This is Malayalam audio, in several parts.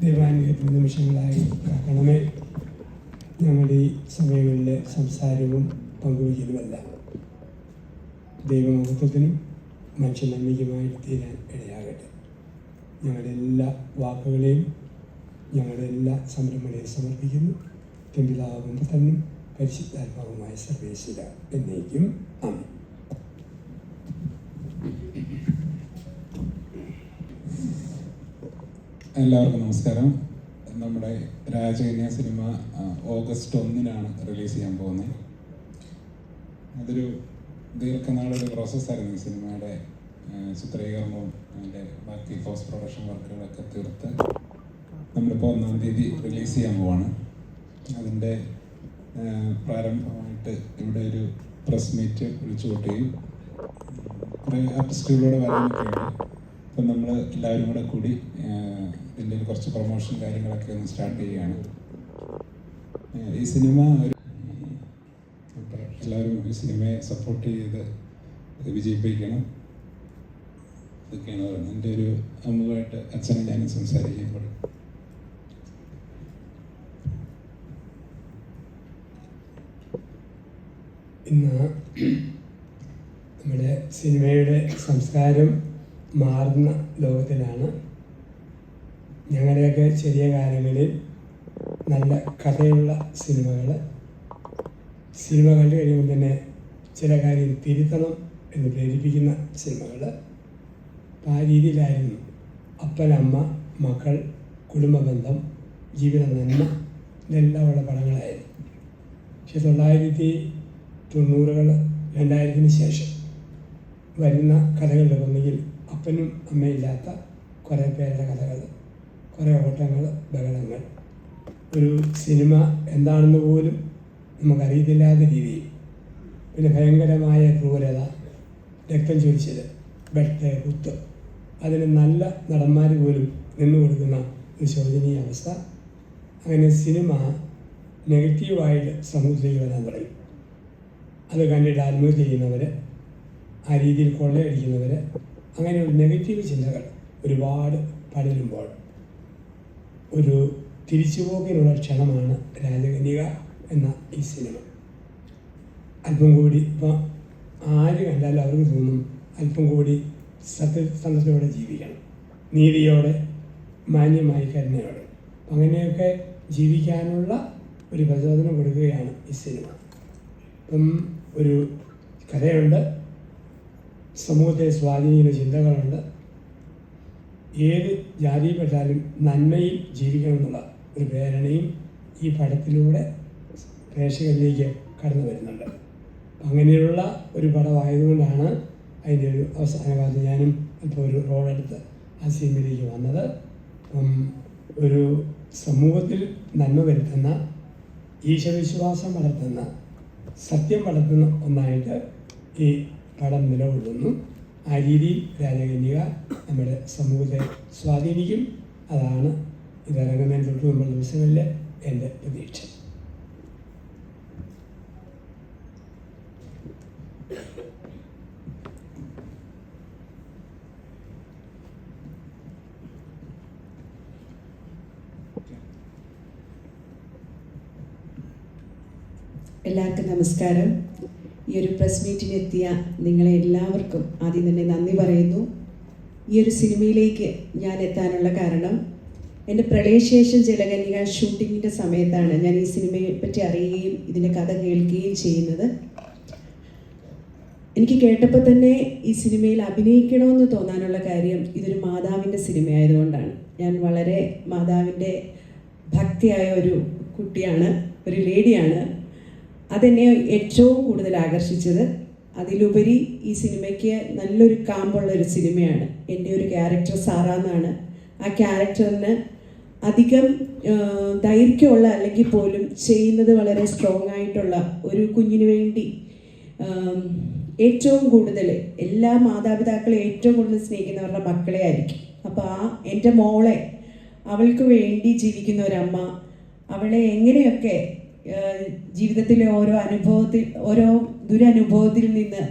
ദൈവാനുഗ്രഹ നിമിഷങ്ങളായി കാക്കണമേ. ഞങ്ങളുടെ ഈ സമയങ്ങളിലെ സംസാരവും പങ്കുവയ്ക്കലുമല്ല ദൈവമഹത്വത്തിനും മനുഷ്യ നന്മയ്ക്കുമായിട്ട് തീരാൻ ഇടയാകട്ടെ. ഞങ്ങളുടെ എല്ലാ വാക്കുകളെയും ഞങ്ങളുടെ എല്ലാ സംരംഭങ്ങളെയും സമർപ്പിക്കുന്നു. പിതാവും പുത്രനും പരിശുദ്ധാത്മാവുമായ സർവേശ്വര എന്നേക്കും ആമേൻ. എല്ലാവർക്കും നമസ്കാരം. നമ്മുടെ രാജകന്യ സിനിമ ഓഗസ്റ്റ് 1 റിലീസ് ചെയ്യാൻ പോകുന്നത്. അതൊരു ദീർഘനാളൊരു പ്രോസസ്സായിരുന്നു. ഈ സിനിമയുടെ ചിത്രീകരണവും അതിൻ്റെ ബാക്കി പോസ്റ്റ് പ്രൊഡക്ഷൻ വർക്കുകളൊക്കെ തീർത്ത് നമ്മളിപ്പോൾ 1 തീയതി റിലീസ് ചെയ്യാൻ പോവാണ്. അതിൻ്റെ പ്രാരംഭമായിട്ട് ഇവിടെ ഒരു പ്രസ് മീറ്റ് വിളിച്ചു കൂട്ടുകയും കുറേ ആർട്ടിസ്റ്റുകളിലൂടെ വരാനൊക്കെയുണ്ട്. അപ്പം നമ്മൾ എല്ലാവരും കൂടെ കൂടി ഇതിൻ്റെ കുറച്ച് പ്രൊമോഷൻ കാര്യങ്ങളൊക്കെ ഒന്ന് സ്റ്റാർട്ട് ചെയ്യുകയാണ്. ഈ സിനിമ എല്ലാവരും ഈ സിനിമയെ സപ്പോർട്ട് ചെയ്ത് വിജയിപ്പിക്കണം. ഇതൊക്കെയാണ് എൻ്റെ ഒരു അമ്മയുമായിട്ട് അച്ഛനും ഞാനും സംസാരിക്കുമ്പോൾ. ഇന്ന് നമ്മുടെ സിനിമയുടെ സംസ്കാരം മാറുന്ന ലോകത്തിലാണ്. ഞങ്ങളുടെയൊക്കെ ചെറിയ കാലങ്ങളിൽ നല്ല കഥയുള്ള സിനിമ കണ്ടു കഴിയുമ്പോൾ തന്നെ ചില കാര്യം തിരുത്തണം എന്ന് പ്രേരിപ്പിക്കുന്ന സിനിമകൾ. അപ്പം ആ രീതിയിലായിരുന്നു അപ്പനമ്മ മക്കൾ കുടുംബ ബന്ധം ജീവിത നന്മ ഇതെല്ലാം ഉള്ള പടങ്ങളായിരുന്നു. പക്ഷെ 1990 2000-ന് ശേഷം വരുന്ന കഥകളുടെ ഒന്നുകിൽ അപ്പനും അമ്മയില്ലാത്ത കുറേ പേരുടെ കഥകൾ, കുറേ ഓട്ടങ്ങൾ, ബഹളങ്ങൾ, ഒരു സിനിമ എന്താണെന്ന് പോലും നമുക്കറിയത്തില്ലാത്ത രീതിയിൽ, പിന്നെ ഭയങ്കരമായ ക്രൂരത, രക്തം ചൊരിച്ചൽ, വെട്ട്, കുത്ത്, അതിന് നല്ല നടന്മാർ പോലും നിന്നു കൊടുക്കുന്ന ഒരു ശോചനീയ അവസ്ഥ. അങ്ങനെ സിനിമ നെഗറ്റീവായിട്ട് സമൂഹത്തിലേക്ക് വരാൻ തുടങ്ങി. അത് കണ്ടിട്ട് ആത്മഹത്യ ചെയ്യുന്നവർ, ആ രീതിയിൽ കൊള്ളയടിക്കുന്നവർ, അങ്ങനെയുള്ള നെഗറ്റീവ് ചിന്തകൾ ഒരുപാട് പടരുമ്പോൾ ഒരു തിരിച്ചുപോക്കിനുള്ള ക്ഷണമാണ് രാജകന്യക എന്ന ഈ സിനിമ. അല്പം കൂടി ഇപ്പം ആര് കണ്ടാലും അവർക്ക് തോന്നും അല്പം കൂടി സത്യസന്ധതയോടെ ജീവിക്കണം, നീതിയോടെ, മാന്യമായി, കരുണയോടെ. അങ്ങനെയൊക്കെ ജീവിക്കാനുള്ള ഒരു പ്രചോദനം കൊടുക്കുകയാണ് ഈ സിനിമ. ഇപ്പം ഒരു കഥയുണ്ട്, സമൂഹത്തെ സ്വാധീനിക്കുന്ന ചിന്തകളുണ്ട്. ഏത് ജാതിയിൽപ്പെട്ടാലും നന്മയിൽ ജീവിക്കണം എന്നുള്ള ഒരു പ്രേരണയും ഈ പടത്തിലൂടെ പ്രേക്ഷകരിലേക്ക് കടന്നു വരുന്നുണ്ട്. അങ്ങനെയുള്ള ഒരു പടമായതുകൊണ്ടാണ് അതിൻ്റെ ഒരു അവസാന കാലത്ത് ഞാനും ഇപ്പോൾ ഒരു റോളെടുത്ത് ആ സിനിമയിലേക്ക് വന്നത്. ഒരു സമൂഹത്തിൽ നന്മ വരുത്തുന്ന, ഈശ്വരവിശ്വാസം വളർത്തുന്ന, സത്യം വളർത്തുന്ന ഒന്നായിട്ട് ഈ പടം നിലകൊള്ളുന്നു. ആ രീതിയിൽ രാജകന്യക നമ്മുടെ സമൂഹത്തെ സ്വാധീനിക്കും. അതാണ് ഇതിറങ്ങുന്നതിന് തൊട്ട് മുമ്പ് ദിവസങ്ങളിൽ എൻ്റെ പ്രതീക്ഷ. എല്ലാവർക്കും നമസ്കാരം. ഈ ഒരു പ്രസ് മീറ്റിനെത്തിയ നിങ്ങളെ എല്ലാവർക്കും ആദ്യം തന്നെ നന്ദി പറയുന്നു. ഈ ഒരു സിനിമയിലേക്ക് ഞാൻ എത്താനുള്ള കാരണം, എൻ്റെ പ്രളയശേഷം ജലകന്യക ഷൂട്ടിങ്ങിൻ്റെ സമയത്താണ് ഞാൻ ഈ സിനിമയെ പറ്റി അറിയുകയും ഇതിൻ്റെ കഥ കേൾക്കുകയും ചെയ്യുന്നത്. എനിക്ക് കേട്ടപ്പോൾ തന്നെ ഈ സിനിമയിൽ അഭിനയിക്കണമെന്ന് തോന്നാനുള്ള കാര്യം ഇതൊരു മാതാവിൻ്റെ സിനിമയായതുകൊണ്ടാണ്. ഞാൻ വളരെ മാതാവിൻ്റെ ഭക്തിയായ ഒരു കുട്ടിയാണ്, ഒരു ലേഡിയാണ്. അതെന്നെ ഏറ്റവും കൂടുതൽ ആകർഷിച്ചത്. അതിലുപരി ഈ സിനിമയ്ക്ക് നല്ലൊരു കാമ്പുള്ളൊരു സിനിമയാണ്. എൻ്റെ ഒരു ക്യാരക്ടർ സാറ എന്നാണ്. ആ ക്യാരക്ടറിന് അധികം ദൈർഘ്യമുള്ള അല്ലെങ്കിൽ പോലും ചെയ്യുന്നത് വളരെ സ്ട്രോങ് ആയിട്ടുള്ള ഒരു കുഞ്ഞിന് വേണ്ടി ഏറ്റവും കൂടുതൽ എല്ലാ മാതാപിതാക്കളെ ഏറ്റവും കൂടുതൽ സ്നേഹിക്കുന്നവരുടെ മക്കളെ ആയിരിക്കും. അപ്പോൾ എൻ്റെ മോളെ, അവൾക്ക് വേണ്ടി ജീവിക്കുന്ന ഒരമ്മ, അവളെ എങ്ങനെയൊക്കെ ജീവിതത്തിലെ ഓരോ ദുരനുഭവത്തിൽ നിന്ന്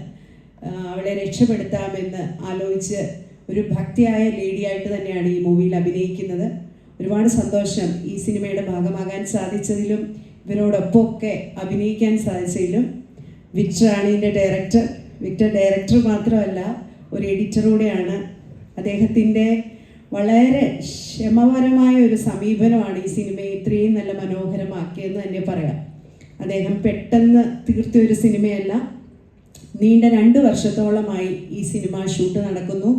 അവളെ രക്ഷപ്പെടുത്താമെന്ന് ആലോചിച്ച് ഒരു ഭക്തിയായ ലേഡിയായിട്ട് തന്നെയാണ് ഈ മൂവിയിൽ അഭിനയിക്കുന്നത്. ഒരുപാട് സന്തോഷം ഈ സിനിമയുടെ ഭാഗമാകാൻ സാധിച്ചതിലും ഇവരോടൊപ്പമൊക്കെ അഭിനയിക്കാൻ സാധിച്ചതിലും. വിക്ടറാണ് ഇതിൻ്റെ ഡയറക്ടർ. വിക്ടർ ഡയറക്ടർ മാത്രമല്ല, ഒരു എഡിറ്റർ കൂടെയാണ്. അദ്ദേഹത്തിൻ്റെ വളരെ ക്ഷമപരമായ ഒരു സമീപനമാണ് ഈ സിനിമയെ ഇത്രയും നല്ല മനോഹരമാക്കിയതെന്ന് തന്നെ പറയാം. അദ്ദേഹം പെട്ടെന്ന് തീർത്ത ഒരു സിനിമയല്ല, നീണ്ട 2 വർഷത്തോളമായി ഈ സിനിമ ഷൂട്ട് നടക്കുന്നു.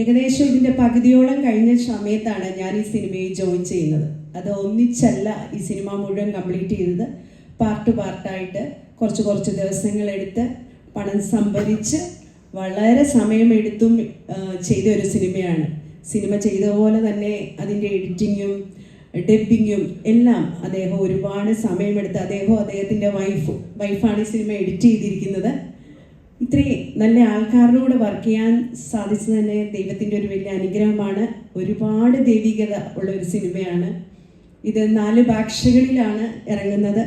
ഏകദേശം ഇതിൻ്റെ പകുതിയോളം കഴിഞ്ഞ സമയത്താണ് ഞാൻ ഈ സിനിമയിൽ ജോയിൻ ചെയ്യുന്നത്. അത് ഒന്നിച്ചല്ല ഈ സിനിമ മുഴുവൻ കംപ്ലീറ്റ് ചെയ്തത്, പാർട്ടായിട്ട് കുറച്ച് ദിവസങ്ങളെടുത്ത് പണം സംഭരിച്ച് വളരെ സമയമെടുത്തും ചെയ്ത ഒരു സിനിമയാണ്. സിനിമ ചെയ്ത പോലെ തന്നെ അതിൻ്റെ എഡിറ്റിങ്ങും ഡബ്ബിങ്ങും എല്ലാം അദ്ദേഹം ഒരുപാട് സമയമെടുത്ത്, അദ്ദേഹത്തിൻ്റെ വൈഫാണ് ഈ സിനിമ എഡിറ്റ് ചെയ്തിരിക്കുന്നത്. ഇത്രയും നല്ല ആൾക്കാരുടെ കൂടെ വർക്ക് ചെയ്യാൻ സാധിച്ചത് തന്നെ ദൈവത്തിൻ്റെ ഒരു വലിയ അനുഗ്രഹമാണ്. ഒരുപാട് ദൈവികത ഉള്ള ഒരു സിനിമയാണ് ഇത്. 4 ഭാഷകളിലാണ് ഇറങ്ങുന്നത്.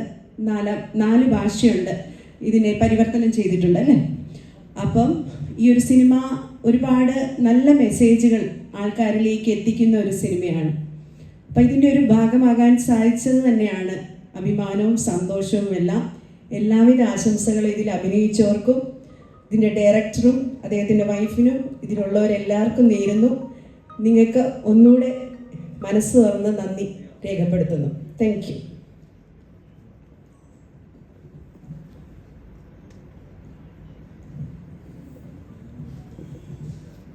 4 ഭാഷയുണ്ട് ഇതിനെ പരിവർത്തനം ചെയ്തിട്ടുണ്ട് അല്ലേ. അപ്പം ഈ ഒരു സിനിമ ഒരുപാട് നല്ല മെസ്സേജുകൾ ആൾക്കാരിലേക്ക് എത്തിക്കുന്ന ഒരു സിനിമയാണ്. അപ്പം ഇതിൻ്റെ ഒരു ഭാഗമാകാൻ സാധിച്ചത് തന്നെയാണ് അഭിമാനവും സന്തോഷവും എല്ലാം. എല്ലാവിധ ആശംസകളും ഇതിൽ അഭിനയിച്ചവർക്കും ഇതിൻ്റെ ഡയറക്ടറും അദ്ദേഹത്തിൻ്റെ വൈഫിനും ഇതിലുള്ളവരെല്ലാവർക്കും നേരുന്നു. നിങ്ങൾക്ക് ഒന്നുകൂടെ മനസ്സ് തുറന്ന് നന്ദി രേഖപ്പെടുത്തുന്നു. Thank you.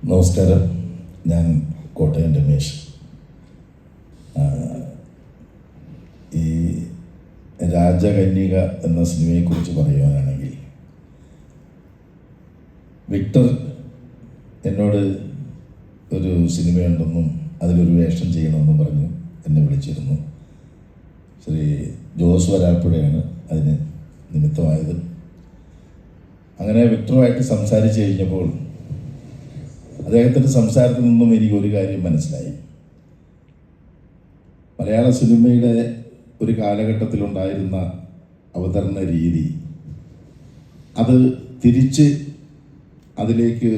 നമസ്കാരം, ഞാൻ കോട്ടയം രമേശ്. ഈ രാജകന്യക എന്ന സിനിമയെക്കുറിച്ച് പറയുവാനാണെങ്കിൽ, വിക്ടർ എന്നോട് ഒരു സിനിമയുണ്ടെന്നും അതിലൊരു വേഷം ചെയ്യണമെന്നും പറഞ്ഞ് എന്നെ വിളിച്ചിരുന്നു. ശ്രീ ജോസ് വരാപ്പുഴയാണ് അതിന് നിമിത്തമായത്. അങ്ങനെ വിക്ടറുമായിട്ട് സംസാരിച്ച് കഴിഞ്ഞപ്പോൾ അദ്ദേഹത്തിൻ്റെ സംസാരത്തിൽ നിന്നും എനിക്ക് ഒരു കാര്യം മനസ്സിലായി. മലയാള സിനിമയുടെ ഒരു കാലഘട്ടത്തിലുണ്ടായിരുന്ന അവതരണ രീതി, അത് തിരിച്ച് അതിലേക്ക്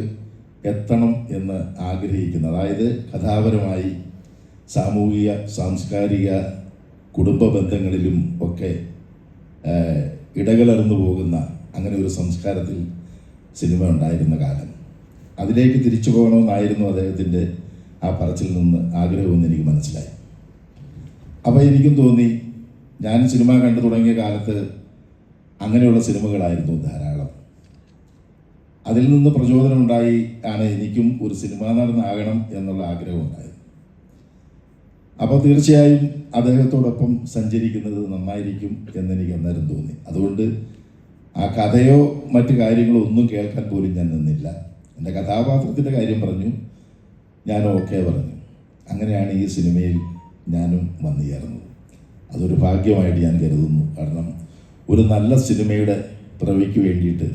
എത്തണം എന്ന് ആഗ്രഹിക്കുന്ന, അതായത് കഥാപരമായി സാമൂഹിക സാംസ്കാരിക കുടുംബ ബന്ധങ്ങളിലും ഒക്കെ ഇടകലർന്നു പോകുന്ന അങ്ങനെ ഒരു സംസ്കാരത്തിൽ സിനിമ ഉണ്ടായിരുന്ന കാലം, അതിലേക്ക് തിരിച്ചു പോകണമെന്നായിരുന്നു അദ്ദേഹത്തിൻ്റെ ആ പറച്ചിൽ നിന്ന് ആഗ്രഹമെന്ന് എനിക്ക് മനസ്സിലായി. അപ്പോൾ എനിക്കും തോന്നി, ഞാൻ സിനിമ കണ്ടു തുടങ്ങിയ കാലത്ത് അങ്ങനെയുള്ള സിനിമകളായിരുന്നു ധാരാളം. അതിൽ നിന്ന് പ്രചോദനമുണ്ടായി ആണ് എനിക്കും ഒരു സിനിമാ നടനാകണം എന്നുള്ള ആഗ്രഹമുണ്ടായത്. അപ്പോൾ തീർച്ചയായും അദ്ദേഹത്തോടൊപ്പം സഞ്ചരിക്കുന്നത് നന്നായിരിക്കും എന്നെനിക്ക് അന്നേരം തോന്നി. അതുകൊണ്ട് ആ കഥയോ മറ്റു കാര്യങ്ങളോ ഒന്നും കേൾക്കാൻ പോലും ഞാൻ നിന്നില്ല. എൻ്റെ കഥാപാത്രത്തിൻ്റെ കാര്യം പറഞ്ഞു, ഞാൻ ഓക്കെ പറഞ്ഞു. അങ്ങനെയാണ് ഈ സിനിമയിൽ ഞാനും വന്നു ചേർന്നത്. അതൊരു ഭാഗ്യമായിട്ട് ഞാൻ കരുതുന്നു. കാരണം ഒരു നല്ല സിനിമയുടെ പിറവിക്ക് വേണ്ടിയിട്ട്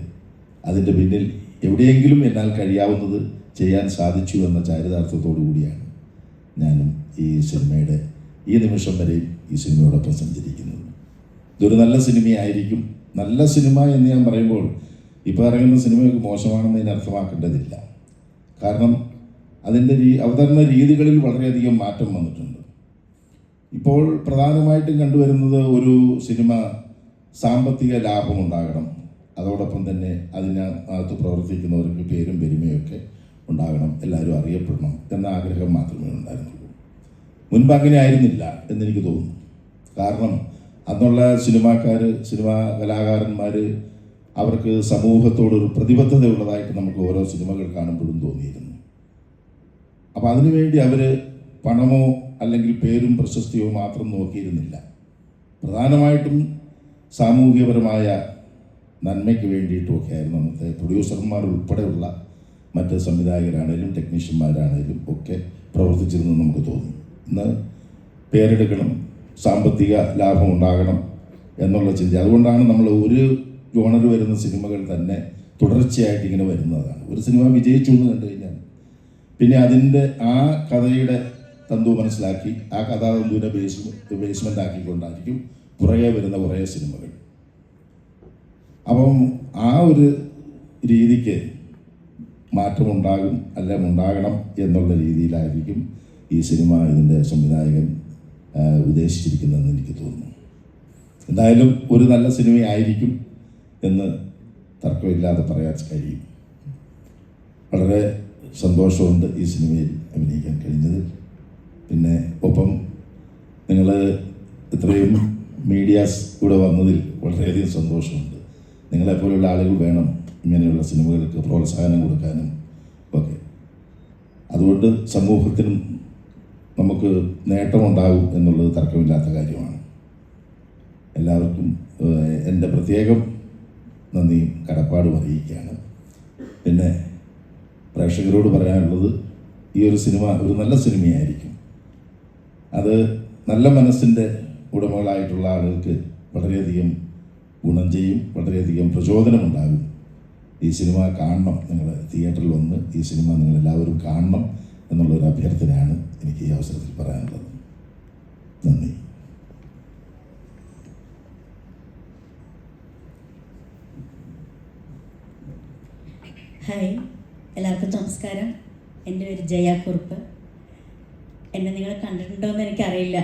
അതിൻ്റെ പിന്നിൽ എവിടെയെങ്കിലും എന്നാൽ കഴിയാവുന്നത് ചെയ്യാൻ സാധിച്ചു എന്ന ചാരിതാർത്ഥത്തോടു കൂടിയാണ് ഞാനും ഈ സിനിമയുടെ ഈ നിമിഷം വരെയും ഈ സിനിമയോടൊപ്പം സഞ്ചരിക്കുന്നത്. ഇതൊരു നല്ല സിനിമയായിരിക്കും. നല്ല സിനിമ എന്ന് ഞാൻ പറയുമ്പോൾ ഇപ്പോൾ ഇറങ്ങുന്ന സിനിമയൊക്കെ മോശമാണെന്ന് അതിന് അർത്ഥമാക്കേണ്ടതില്ല. കാരണം അതിൻ്റെ അവതരണ രീതികളിൽ വളരെയധികം മാറ്റം വന്നിട്ടുണ്ട്. ഇപ്പോൾ പ്രധാനമായിട്ടും കണ്ടുവരുന്നത് ഒരു സിനിമ സാമ്പത്തിക ലാഭമുണ്ടാകണം, അതോടൊപ്പം തന്നെ അതിനകത്ത് പ്രവർത്തിക്കുന്നവർക്ക് പേരും പെരുമയൊക്കെ ഉണ്ടാകണം, എല്ലാവരും അറിയപ്പെടണം എന്ന ആഗ്രഹം മാത്രമേ ഉണ്ടായിരുന്നുള്ളൂ. മുൻപ് അങ്ങനെ ആയിരുന്നില്ല എന്നെനിക്ക് തോന്നുന്നു. കാരണം അന്നുള്ള സിനിമാ കലാകാരന്മാർ അവർക്ക് സമൂഹത്തോടൊരു പ്രതിബദ്ധതയുള്ളതായിട്ട് നമുക്ക് ഓരോ സിനിമകൾ കാണുമ്പോഴും തോന്നിയിരുന്നു. അപ്പോൾ അതിനുവേണ്ടി അവർ പണമോ അല്ലെങ്കിൽ പേരും പ്രശസ്തിയോ മാത്രം നോക്കിയിരുന്നില്ല. പ്രധാനമായിട്ടും സാമൂഹികപരമായ നന്മയ്ക്ക് വേണ്ടിയിട്ടുമൊക്കെ ആയിരുന്നു അന്നത്തെ പ്രൊഡ്യൂസർമാർ ഉൾപ്പെടെയുള്ള മറ്റ് സംവിധായകരാണേലും ടെക്നീഷ്യന്മാരാണേലും ഒക്കെ പ്രവർത്തിച്ചിരുന്നത് നമുക്ക് തോന്നും. ഇന്ന് പേരെടുക്കണം, സാമ്പത്തിക ലാഭം ഉണ്ടാകണം എന്നുള്ള ചിന്ത. അതുകൊണ്ടാണ് നമ്മൾ ഒരു ജോണർ വരുന്ന സിനിമകൾ തന്നെ തുടർച്ചയായിട്ട് ഇങ്ങനെ വരുന്നതാണ്. ഒരു സിനിമ വിജയിച്ചു എന്ന് കണ്ടു കഴിഞ്ഞാൽ പിന്നെ അതിൻ്റെ ആ കഥയുടെ തന്തു മനസ്സിലാക്കി ആ കഥാതന്തുവിനെ ബേസ്മെൻ്റ് ആക്കിക്കൊണ്ടായിരിക്കും പുറകെ വരുന്ന കുറേ സിനിമകൾ. അപ്പം ആ ഒരു രീതിക്ക് മാറ്റമുണ്ടാകും, അല്ലെങ്കിൽ ഉണ്ടാകണം എന്നുള്ള രീതിയിലായിരിക്കും ഈ സിനിമ ഇതിൻ്റെ സംവിധായകൻ ഉദ്ദേശിച്ചിരിക്കുന്നതെന്ന് എനിക്ക് തോന്നുന്നു. എന്തായാലും ഒരു നല്ല സിനിമയായിരിക്കും എന്ന് തർക്കമില്ലാതെ പറയാൻ കഴിയും. വളരെ സന്തോഷമുണ്ട് ഈ സിനിമയിൽ അഭിനയിക്കാൻ കഴിഞ്ഞതിൽ. പിന്നെ ഒപ്പം നിങ്ങൾ ഇത്രയും മീഡിയാസ് ഇവിടെ വന്നതിൽ വളരെയധികം സന്തോഷമുണ്ട്. നിങ്ങളെപ്പോലുള്ള ആളുകൾ വേണം ഇങ്ങനെയുള്ള സിനിമകൾക്ക് പ്രോത്സാഹനം കൊടുക്കാനും ഒക്കെ. അതുകൊണ്ട് സമൂഹത്തിനും നമുക്ക് നേട്ടമുണ്ടാകും എന്നുള്ളത് തർക്കമില്ലാത്ത കാര്യമാണ്. എല്ലാവർക്കും എൻ്റെ പ്രത്യേകം നന്ദിയും കടപ്പാടും അറിയിക്കുകയാണ്. പിന്നെ പ്രേക്ഷകരോട് പറയാനുള്ളത്, ഈ ഒരു സിനിമ ഒരു നല്ല സിനിമയായിരിക്കും. അത് നല്ല മനസ്സിൻ്റെ ഉടമകളായിട്ടുള്ള ആളുകൾക്ക് വളരെയധികം ഗുണം ചെയ്യും, വളരെയധികം പ്രചോദനമുണ്ടാകും. ഈ സിനിമ കാണണം, നിങ്ങൾ തിയേറ്ററിൽ വന്ന് ഈ സിനിമ നിങ്ങളെല്ലാവരും കാണണം എന്നുള്ളൊരു അഭ്യർത്ഥനയാണ് എനിക്ക് ഈ അവസരത്തിൽ പറയാനുള്ളത്. നന്ദി. ഹായ്, എല്ലാവർക്കും നമസ്കാരം. എൻ്റെ പേര് ജയ കുറുപ്പ്. എന്നെ നിങ്ങൾ കണ്ടിട്ടുണ്ടോയെന്ന് എനിക്കറിയില്ല,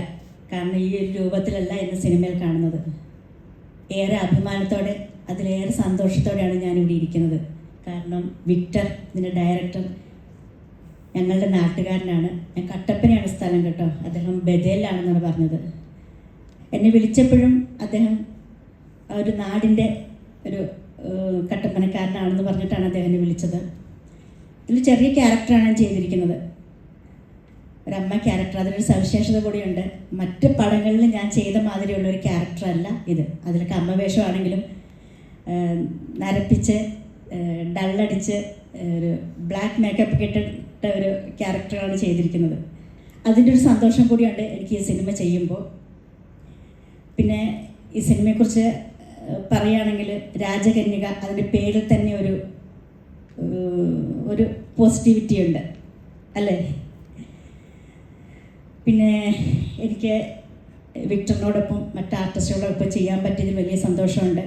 കാരണം ഈ ഒരു രൂപത്തിലല്ല എന്നെ സിനിമയിൽ കാണുന്നത്. ഏറെ അഭിമാനത്തോടെ, അതിലേറെ സന്തോഷത്തോടെയാണ് ഞാനിവിടെ ഇരിക്കുന്നത്. കാരണം വിക്ടർ, ഇതിൻ്റെ ഡയറക്ടർ, ഞങ്ങളുടെ നാട്ടുകാരനാണ്. ഞാൻ കട്ടപ്പനയാണ് സ്ഥലം കേട്ടോ. അദ്ദേഹം ബദേലിലാണെന്നാണ് പറഞ്ഞത്. എന്നെ വിളിച്ചപ്പോഴും അദ്ദേഹം ഒരു നാടിൻ്റെ ഒരു കട്ടപ്പനക്കാരനാണെന്ന് പറഞ്ഞിട്ടാണ് അദ്ദേഹം എന്നെ വിളിച്ചത്. ഇതിൽ ചെറിയ ക്യാരക്ടറാണ് ഞാൻ ചെയ്തിരിക്കുന്നത്, ഒരമ്മ ക്യാരക്ടർ. അതിലൊരു സവിശേഷത കൂടിയുണ്ട്. മറ്റ് പടങ്ങളിൽ ഞാൻ ചെയ്ത മാതിരിയുള്ള ഒരു ക്യാരക്ടറല്ല ഇത്. അതിലൊക്കെ അമ്മ വേഷമാണെങ്കിലും നരപ്പിച്ച് ഡള്ളടിച്ച് ഒരു ബ്ലാക്ക് മേക്കപ്പ് ഇട്ടിട്ട ഒരു ക്യാരക്ടറാണ് ചെയ്തിരിക്കുന്നത്. അതിൻ്റെ ഒരു സന്തോഷം കൂടിയുണ്ട് എനിക്ക് ഈ സിനിമ ചെയ്യുമ്പോൾ. പിന്നെ ഈ സിനിമയെക്കുറിച്ച് പറയുകയാണെങ്കിൽ, രാജകന്യക, അതിൻ്റെ പേരിൽ തന്നെ ഒരു പോസിറ്റിവിറ്റി ഉണ്ട് അല്ലേ. പിന്നെ എനിക്ക് വിക്ടറിനോടൊപ്പം മറ്റ് ആർട്ടിസ്റ്റുകളോടൊപ്പം ചെയ്യാൻ പറ്റിയതിൽ വലിയ സന്തോഷമുണ്ട്.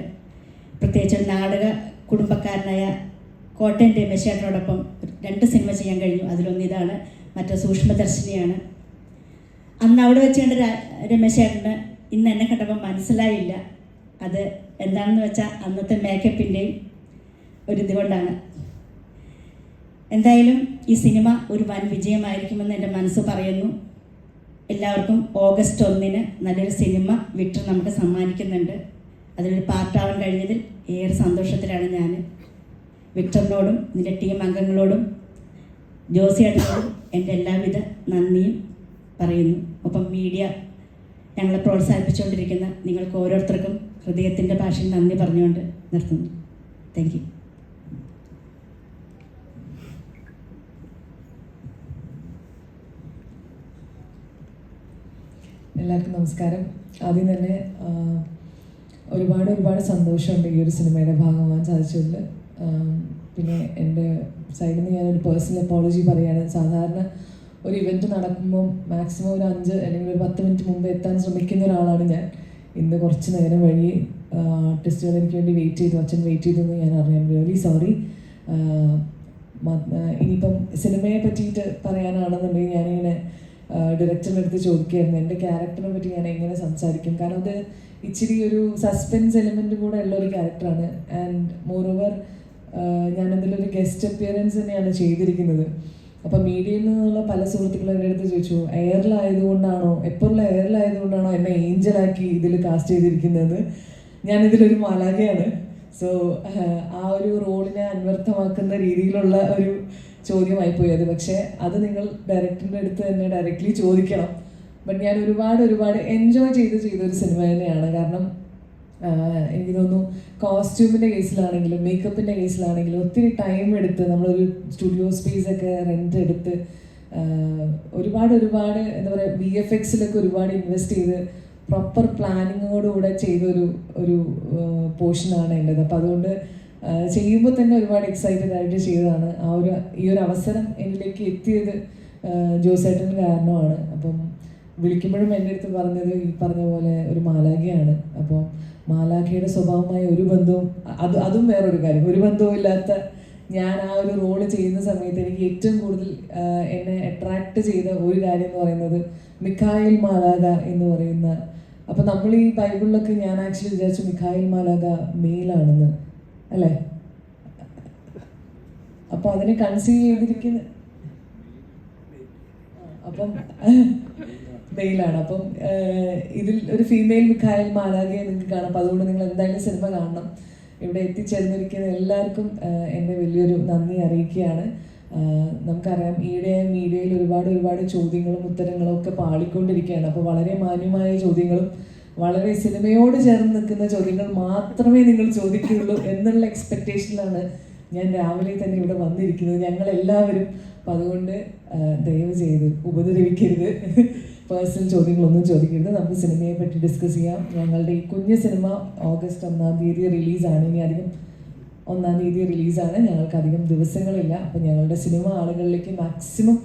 പ്രത്യേകിച്ച് ഒരു നാടക കുടുംബക്കാരനായ കോട്ടയം രമേശേട്ടനോടൊപ്പം 2 സിനിമ ചെയ്യാൻ കഴിഞ്ഞു. അതിലൊന്ന് ഇതാണ്, മറ്റേ സൂക്ഷ്മദർശിനിയാണ്. അന്ന് അവിടെ വെച്ച് കണ്ട രമേശേട്ടന് ഇന്ന് എന്നെ കണ്ടപ്പോൾ മനസ്സിലായില്ല. അത് എന്താണെന്ന് വെച്ചാൽ അന്നത്തെ മേക്കപ്പിൻ്റെയും ഒരിതുകൊണ്ടാണ്. എന്തായാലും ഈ സിനിമ ഒരു വൻ വിജയമായിരിക്കുമെന്ന് എൻ്റെ മനസ്സ് പറയുന്നു. എല്ലാവർക്കും ഓഗസ്റ്റ് 1 നല്ലൊരു സിനിമ വിക്ടർ നമുക്ക് സമ്മാനിക്കുന്നുണ്ട്. അതിലൊരു പാർട്ടാവാൻ കഴിഞ്ഞതിൽ ഏറെ സന്തോഷത്തിലാണ് ഞാൻ. വിക്ടറിനോടും ഇതിൻ്റെ ടീം അംഗങ്ങളോടും ജോസിയേട്ടനോടും എൻ്റെ എല്ലാവിധ നന്ദിയും പറയുന്നു. ഒപ്പം മീഡിയ ഞങ്ങളെ പ്രോത്സാഹിപ്പിച്ചുകൊണ്ടിരിക്കുന്ന നിങ്ങൾക്ക് ഓരോരുത്തർക്കും ഹൃദയത്തിൻ്റെ ഭാഷയിൽ നന്ദി പറഞ്ഞുകൊണ്ട് നിർത്തുന്നു. Thank you. എല്ലാവർക്കും നമസ്കാരം. ആദ്യം തന്നെ ഒരുപാട് സന്തോഷമുണ്ട് ഈ ഒരു സിനിമയുടെ ഭാഗമാകാൻ സാധിച്ചതിൽ. പിന്നെ എൻ്റെ സൈഡിൽ നിന്ന് ഞാനൊരു പേഴ്സണൽ അപ്പോളജി പറയുകയാണ്. സാധാരണ ഒരു ഇവൻറ്റ് നടക്കുമ്പോൾ മാക്സിമം ഒരു 5 അല്ലെങ്കിൽ ഒരു 10 മിനിറ്റ് മുമ്പ് എത്താൻ ശ്രമിക്കുന്ന ഒരാളാണ് ഞാൻ. ഇന്ന് കുറച്ച് നേരം വഴി ആർട്ടിസ്റ്റുകൾ എനിക്ക് വേണ്ടി വെയിറ്റ് ചെയ്തു, അച്ഛൻ വെയിറ്റ് ചെയ്തു എന്ന് ഞാൻ അറിയാം. Really sorry. ഇനിയിപ്പം സിനിമയെ പറ്റിയിട്ട് പറയാനാണെന്നുണ്ടെങ്കിൽ ഞാനിങ്ങനെ ഡയറക്ടറിൻ്റെ അടുത്ത് ചോദിക്കുകയായിരുന്നു എൻ്റെ ക്യാരക്ടറിനെ പറ്റി ഞാൻ എങ്ങനെ സംസാരിക്കും. കാരണം അത് ഇച്ചിരി ഒരു സസ്പെൻസ് എലിമെൻറ്റ് കൂടെ ഉള്ള ഒരു ക്യാരക്ടറാണ്. ആൻഡ് മോറോവർ ഞാനതിലൊരു ഗസ്റ്റ് അപ്പിയറൻസ് തന്നെയാണ് ചെയ്തിരിക്കുന്നത്. അപ്പം മീഡിയയിൽ നിന്നുള്ള പല സുഹൃത്തുക്കളും എൻ്റെ അടുത്ത് ചോദിച്ചു, എപ്പോഴുള്ള എയറിലായതുകൊണ്ടാണോ എന്നെ ഏഞ്ചലാക്കി ഇതിൽ കാസ്റ്റ് ചെയ്തിരിക്കുന്നത്. ഞാനിതിലൊരു മാലാഖയാണ്. സോ ആ ഒരു റോളിനെ അന്വർത്ഥമാക്കുന്ന രീതിയിലുള്ള ഒരു ചോദ്യമായിപ്പോയി അത്. പക്ഷേ അത് നിങ്ങൾ ഡയറക്ടറിൻ്റെ അടുത്ത് തന്നെ ഡയറക്റ്റ്ലി ചോദിക്കണം. ബട്ട് ഞാൻ ഒരുപാട് എൻജോയ് ചെയ്തൊരു സിനിമ തന്നെയാണ്. കാരണം എനിക്ക് തോന്നുന്നു കോസ്റ്റ്യൂമിൻ്റെ കേസിലാണെങ്കിലും മേക്കപ്പിൻ്റെ കേസിലാണെങ്കിലും ഒത്തിരി ടൈം എടുത്ത് നമ്മളൊരു സ്റ്റുഡിയോ സ്പേസൊക്കെ റെൻ്റ് എടുത്ത് ഒരുപാട് എന്താ പറയുക VFXിലൊക്കെ ഒരുപാട് ഇൻവെസ്റ്റ് ചെയ്ത് പ്രോപ്പർ പ്ലാനിങ്ങോടുകൂടെ ചെയ്തൊരു പോർഷനാണ് എൻ്റെത്. അപ്പോൾ അതുകൊണ്ട് ചെയ്യുമ്പോൾ തന്നെ ഒരുപാട് എക്സൈറ്റഡ് ആയിട്ട് ചെയ്തതാണ്. ഈ ഒരു അവസരം എന്നിലേക്ക് എത്തിയത് ജോസേട്ടൻ കാരണമാണ്. അപ്പം വിളിക്കുമ്പോഴും എൻ്റെ അടുത്ത് പറഞ്ഞത് ഈ പറഞ്ഞ പോലെ ഒരു മാലാഖയാണ്. അപ്പോൾ മാലാഖയുടെ സ്വഭാവമായ ഒരു ബന്ധവും അതും വേറൊരു കാര്യം, ഒരു ബന്ധവും ഇല്ലാത്ത ഞാൻ ആ ഒരു റോള് ചെയ്യുന്ന സമയത്ത് എനിക്ക് ഏറ്റവും കൂടുതൽ എന്നെ അട്രാക്ട് ചെയ്ത ഒരു കാര്യം എന്ന് പറയുന്നത് മിഖായിൽ മാലാഖ എന്ന് പറയുന്ന, അപ്പോൾ നമ്മൾ ഈ ബൈബിളിലൊക്കെ ഞാൻ ആക്ച്വലി വിചാരിച്ചു മിഖായിൽ മാലാഖ മെയിലാണെന്ന്, അല്ലേ? അപ്പോൾ അതിനെ കൺസീവ് ചെയ്തിരിക്കുന്ന അപ്പം മെയിലാണ്. അപ്പം ഇതിൽ ഒരു ഫീമെയിൽ മിഖായിൽ മാലാഖയെ നിങ്ങൾക്ക് കാണാം. അപ്പോൾ അതുകൊണ്ട് നിങ്ങൾ എന്തായാലും സിനിമ കാണണം. ഇവിടെ എത്തിച്ചേർന്നിരിക്കുന്ന എല്ലാവർക്കും എൻ്റെ വലിയൊരു നന്ദി അറിയിക്കുകയാണ്. നമുക്കറിയാം ഈയിടെ മീഡിയയിൽ ഒരുപാട് ചോദ്യങ്ങളും ഉത്തരങ്ങളും ഒക്കെ പാളിക്കൊണ്ടിരിക്കുകയാണ്. അപ്പോൾ വളരെ മാന്യമായ ചോദ്യങ്ങളും വളരെ സിനിമയോട് ചേർന്ന് നിൽക്കുന്ന ചോദ്യങ്ങൾ മാത്രമേ നിങ്ങൾ ചോദിക്കുകയുള്ളൂ എന്നുള്ള എക്സ്പെക്റ്റേഷനിലാണ് ഞാൻ രാവിലെ തന്നെ ഇവിടെ വന്നിരിക്കുന്നത്, ഞങ്ങളെല്ലാവരും. അപ്പം അതുകൊണ്ട് ദയവ് ചെയ്ത് ഉപദ്രവിക്കരുത്, പേഴ്സണൽ ചോദ്യങ്ങളൊന്നും ചോദിക്കരുത്. നമുക്ക് സിനിമയെ പറ്റി ഡിസ്കസ് ചെയ്യാം. ഞങ്ങളുടെ ഈ കുഞ്ഞു സിനിമ ഓഗസ്റ്റ് 1-ാം തീയതി റിലീസാണ്. ഇനി അധികം 1-ാം തീയതി റിലീസാണ്. ഞങ്ങൾക്ക് അധികം ദിവസങ്ങളില്ല. അപ്പം ഞങ്ങളുടെ സിനിമ ആളുകളിലേക്ക് മാക്സിമം